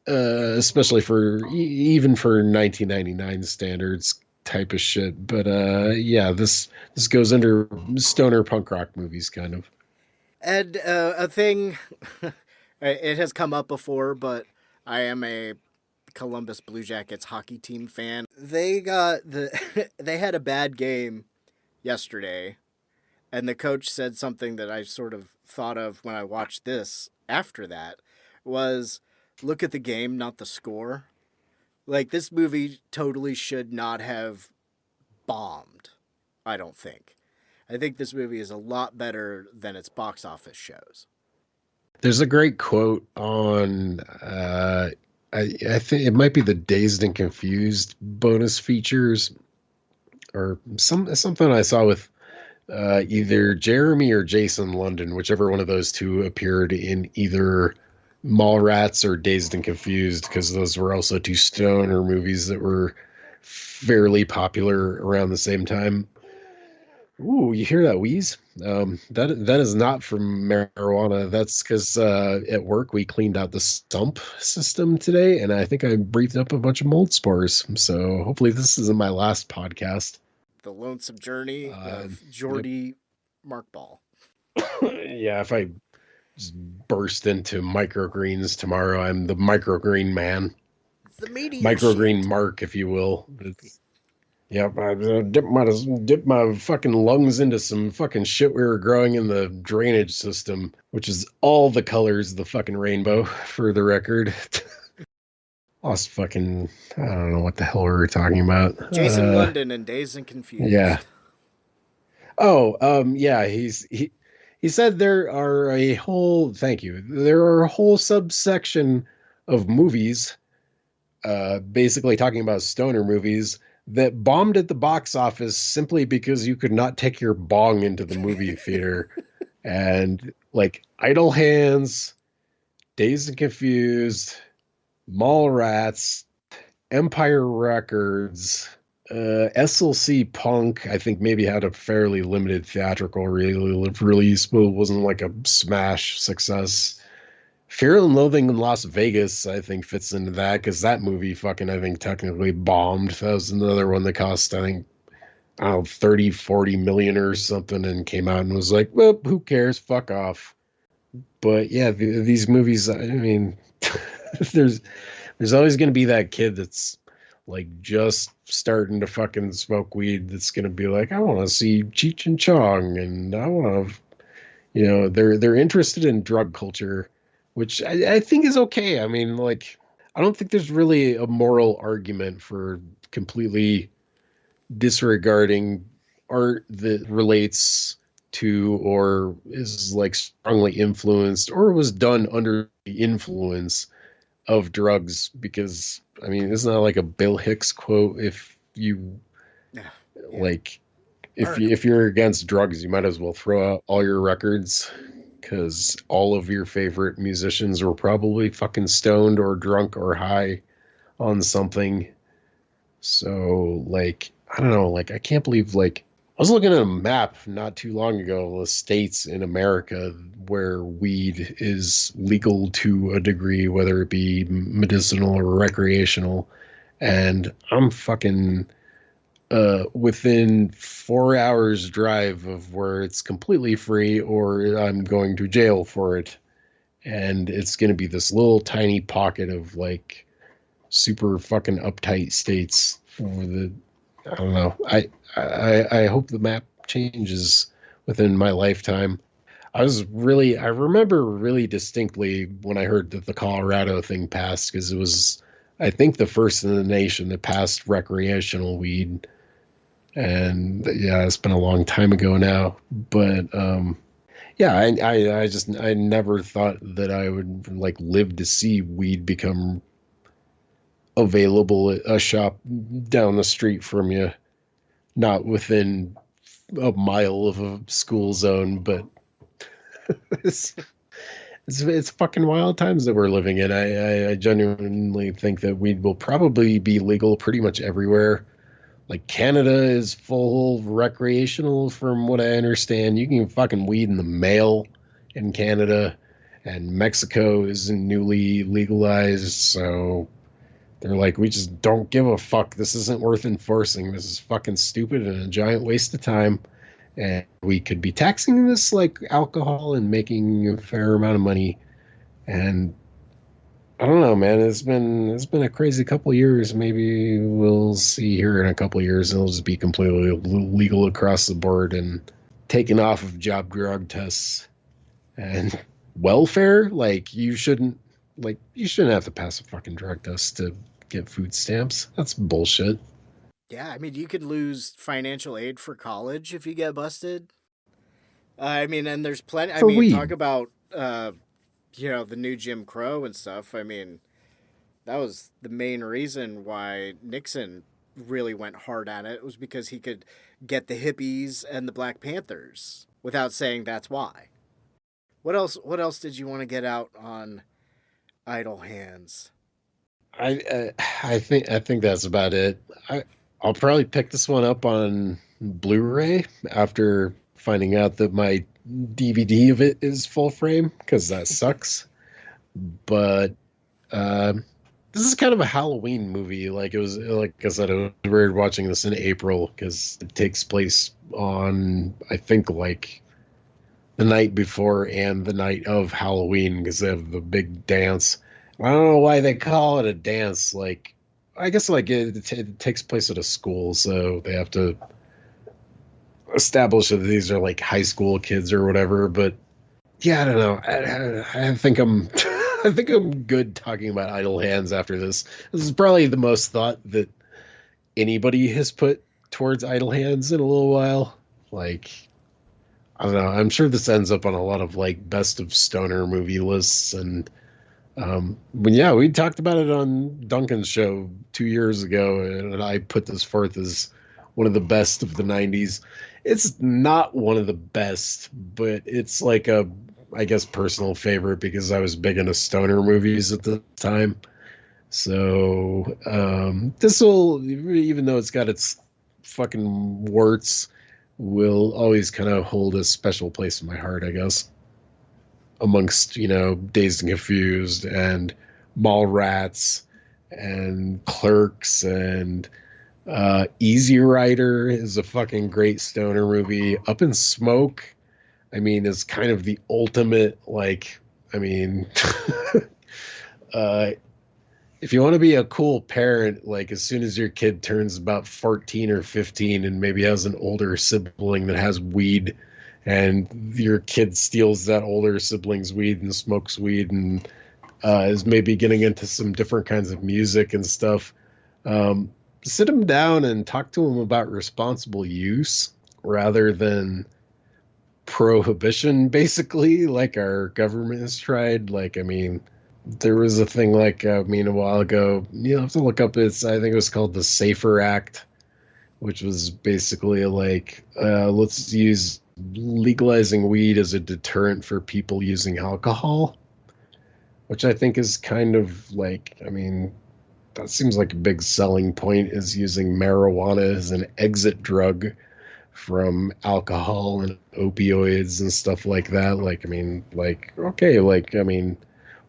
especially for even for 1999 standards type of shit. But yeah, this goes under stoner punk rock movies kind of. And a thing, it has come up before, but I am a Columbus Blue Jackets hockey team fan. They had a bad game yesterday, and the coach said something that I sort of thought of when I watched this after that, was look at the game, not the score. Like, this movie totally should not have bombed, I don't think. I think this movie is a lot better than its box office shows. There's a great quote on I think it might be the Dazed and Confused bonus features, or something I saw with either Jeremy or Jason London, whichever one of those two appeared in either Mallrats or Dazed and Confused, because those were also two stoner movies that were fairly popular around the same time. Ooh, you hear that wheeze? That is not from marijuana. That's because at work we cleaned out the sump system today, and I think I breathed up a bunch of mold spores. So hopefully this isn't my last podcast. The Lonesome Journey of Yep. Geordie Markball. Yeah, if I just burst into microgreens tomorrow, I'm the microgreen man. It's the meteor Microgreen shit. Mark, if you will. Yep, I dip my fucking lungs into some fucking shit we were growing in the drainage system, which is all the colors of the fucking rainbow, for the record. Lost fucking, I don't know what the hell we were talking about. Jason London and Dazed and Confused. Yeah. Oh, yeah, he said there are a whole, thank you. There are a whole subsection of movies, basically talking about stoner movies that bombed at the box office simply because you could not take your bong into the movie theater. And like Idle Hands, Dazed and Confused, Mallrats, Empire Records, SLC Punk, I think maybe had a fairly limited theatrical release, but it wasn't like a smash success. Fear and Loathing in Las Vegas, I think, fits into that because that movie fucking, I think, technically bombed. That was another one that cost, I think, I don't know, 30, 40 million or something and came out and was like, well, who cares? Fuck off. But yeah, these movies, I mean, there's always going to be that kid that's like just starting to fucking smoke weed that's going to be like, I want to see Cheech and Chong, and I want to, they're interested in drug culture, which I think is okay. I mean, like, I don't think there's really a moral argument for completely disregarding art that relates to or is like strongly influenced or was done under the influence of drugs, because I mean, isn't that like a Bill Hicks quote? If you like, if you're against drugs, you might as well throw out all your records, because all of your favorite musicians were probably fucking stoned or drunk or high on something. So like, I don't know, like I can't believe, like, I was looking at a map not too long ago, the states in America where weed is legal to a degree, whether it be medicinal or recreational. And I'm fucking within 4 hours drive of where it's completely free or I'm going to jail for it. And it's going to be this little tiny pocket of like super fucking uptight states for the, I don't know. I hope the map changes within my lifetime. I remember really distinctly when I heard that the Colorado thing passed, because it was, I think, the first in the nation that passed recreational weed. And yeah, it's been a long time ago now, but yeah, I never thought that I would like live to see weed become available at a shop down the street from you, not within a mile of a school zone, but it's fucking wild times that we're living in. I genuinely think that weed will probably be legal pretty much everywhere. Like Canada is full recreational, from what I understand. You can get fucking weed in the mail in Canada, and Mexico is newly legalized, so they're like, we just don't give a fuck. This isn't worth enforcing. This is fucking stupid and a giant waste of time. And we could be taxing this like alcohol and making a fair amount of money. And I don't know, man. It's been a crazy couple of years. Maybe we'll see here in a couple of years it'll just be completely legal across the board and taken off of job drug tests and welfare. Like you shouldn't have to pass a fucking drug test to get food stamps. That's bullshit. Yeah, I mean, you could lose financial aid for college if you get busted. I mean, and there's plenty. I For mean, weed. talk about the new Jim Crow and stuff. I mean, that was the main reason why Nixon really went hard at it, was because he could get the hippies and the Black Panthers without saying that's why. What else did you want to get out on Idle Hands? I think that's about it. I'll probably pick this one up on Blu-ray after finding out that my DVD of it is full frame, because that sucks. But this is kind of a Halloween movie. Like, it was, like I said, it was weird watching this in April because it takes place on, I think, like the night before and the night of Halloween, because they have the big dance. I don't know why they call it a dance. Like, I guess like it takes place at a school, so they have to establish that these are like high school kids or whatever. But yeah, I don't know. I think I'm I think I'm good talking about Idle Hands after this. This is probably the most thought that anybody has put towards Idle Hands in a little while. Like, I don't know. I'm sure this ends up on a lot of like best of stoner movie lists. And but yeah, we talked about it on Duncan's show 2 years ago, and I put this forth as one of the best of the 90s. It's not one of the best, but it's like a, I guess, personal favorite because I was big into stoner movies at the time. So this will, even though it's got its fucking warts, will always kind of hold a special place in my heart, I guess. Amongst, you know, Dazed and Confused and Mallrats and Clerks and Easy Rider is a fucking great stoner movie. Up in Smoke, I mean, is kind of the ultimate, like, I mean, if you want to be a cool parent, like as soon as your kid turns about 14 or 15 and maybe has an older sibling that has weed, and your kid steals that older sibling's weed and smokes weed and is maybe getting into some different kinds of music and stuff, sit them down and talk to them about responsible use rather than prohibition, basically, like our government has tried. Like, I mean, there was a thing like, a while ago, you have to look up, I think it was called the Safer Act, which was basically like, let's use legalizing weed as a deterrent for people using alcohol, which I think is kind of like, I mean, that seems like a big selling point, is using marijuana as an exit drug from alcohol and opioids and stuff like that. Like, I mean, like, okay, like, I mean,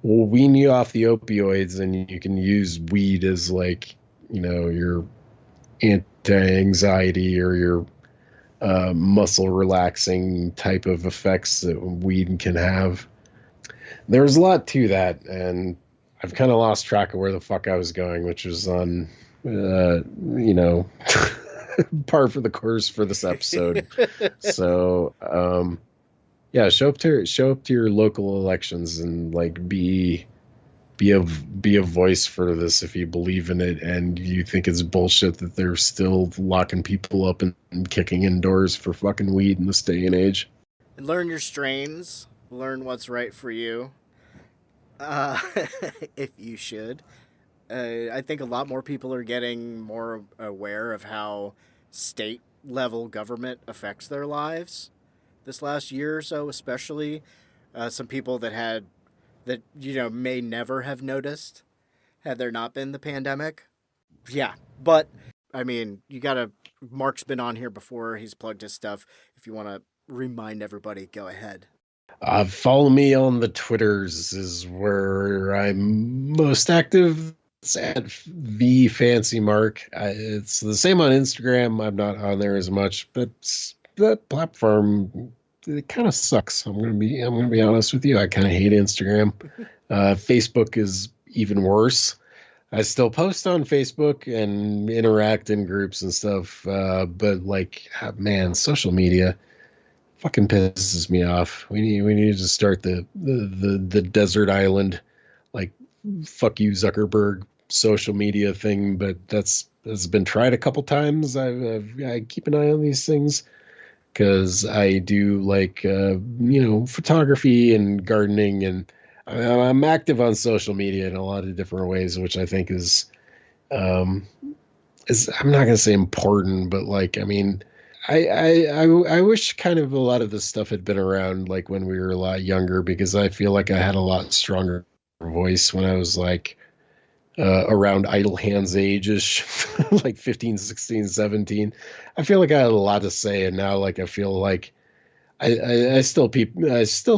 we'll wean you off the opioids and you can use weed as, like, you know, your anti-anxiety or your muscle relaxing type of effects that weed can have. There's a lot to that, and I've kind of lost track of where the fuck I was going, which was on, you know, par for the course for this episode. So, yeah, show up to your local elections and like be a voice for this if you believe in it and you think it's bullshit that they're still locking people up and kicking indoors for fucking weed in this day and age. Learn your strains. Learn what's right for you. If you should. I think a lot more people are getting more aware of how state-level government affects their lives this last year or so, especially. Some people that you know, may never have noticed had there not been the pandemic. Yeah, but, I mean, Mark's been on here before. He's plugged his stuff. If you want to remind everybody, go ahead. Follow me on the Twitters is where I'm most active. It's at the Fancy Mark. It's the same on Instagram. I'm not on there as much, but that platform, it kind of sucks. I'm gonna be honest with you. I kind of hate Instagram. Facebook is even worse. I still post on Facebook and interact in groups and stuff, but like, man, social media fucking pisses me off. We need to start the desert island, like, fuck you Zuckerberg social media thing. But that's been tried a couple times. I keep an eye on these things because I do like you know, photography and gardening, and I'm active on social media in a lot of different ways, which I think is I'm not gonna say important, but like, I mean, I wish kind of a lot of this stuff had been around like when we were a lot younger, because I feel like I had a lot stronger voice when I was like around Idle Hands age-ish, like 15, 16, 17. I feel like I had a lot to say, and now like I feel like I still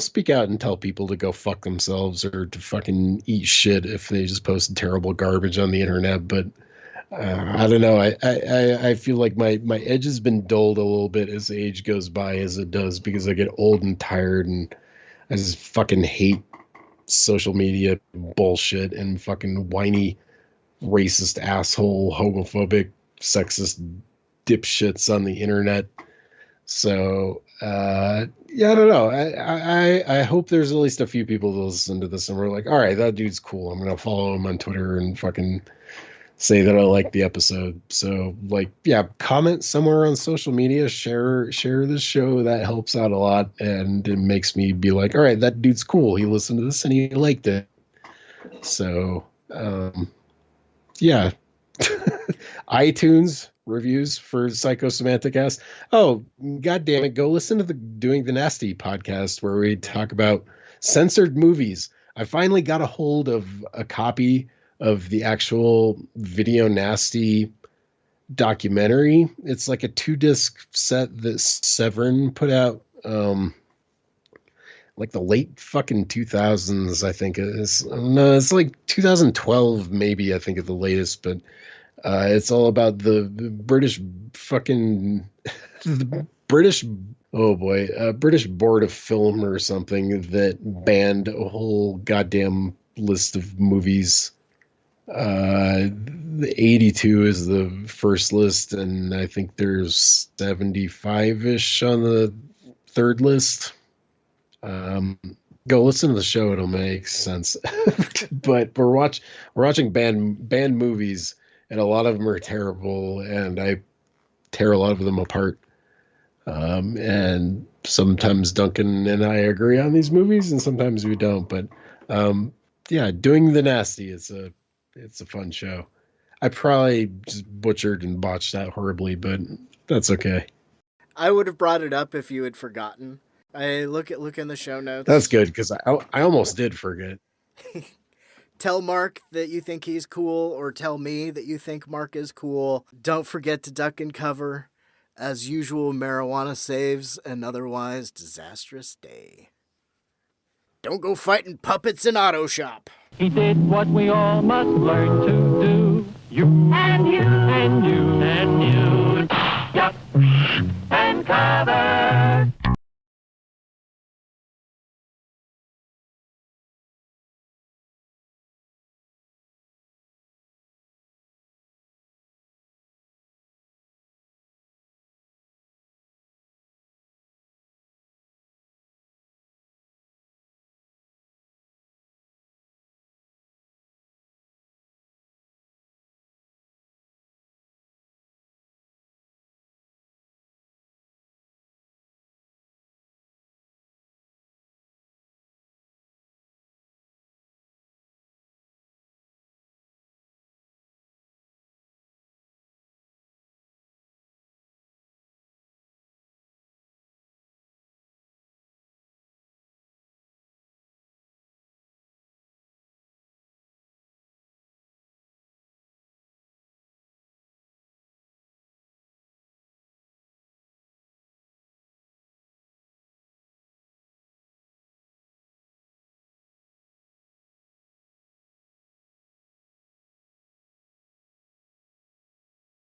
speak out and tell people to go fuck themselves or to fucking eat shit if they just post terrible garbage on the internet. But I don't know. I feel like my edge has been dulled a little bit as age goes by, as it does, because I get old and tired, and I just fucking hate social media bullshit and fucking whiny, racist, asshole, homophobic, sexist dipshits on the internet. So yeah, I don't know. I hope there's at least a few people that listen to this and we're like, all right, that dude's cool. I'm gonna follow him on Twitter and fucking say that I like the episode. So like, yeah, comment somewhere on social media, share this show. That helps out a lot, and it makes me be like, all right, that dude's cool. He listened to this and he liked it. So yeah. iTunes reviews for Psychosemantic asks, oh, god damn it, go listen to the Doing the Nasty podcast where we talk about censored movies. I finally got a hold of a copy of the actual Video Nasty documentary. It's like a 2-disc set that Severin put out like the late fucking 2000s, I think it is. No, it's like 2012 maybe, I think, at the latest, but it's all about the British fucking British Board of Film or something that banned a whole goddamn list of movies. The 82 is the first list, and I think there's 75-ish on the third list. Go listen to the show; it'll make sense. But we're watching banned movies, and a lot of them are terrible, and I tear a lot of them apart. And sometimes Duncan and I agree on these movies, and sometimes we don't. But yeah, Doing the Nasty is it's a fun show. I probably just butchered and botched that horribly, but that's okay. I would have brought it up if you had forgotten. I look in the show notes. That's good, because I almost did forget. Tell Mark that you think he's cool, or tell me that you think Mark is cool. Don't forget to duck and cover. As usual, marijuana saves an otherwise disastrous day. Don't go fighting puppets in auto shop. He did what we all must learn to do. You and you and you and you. Duck and cover.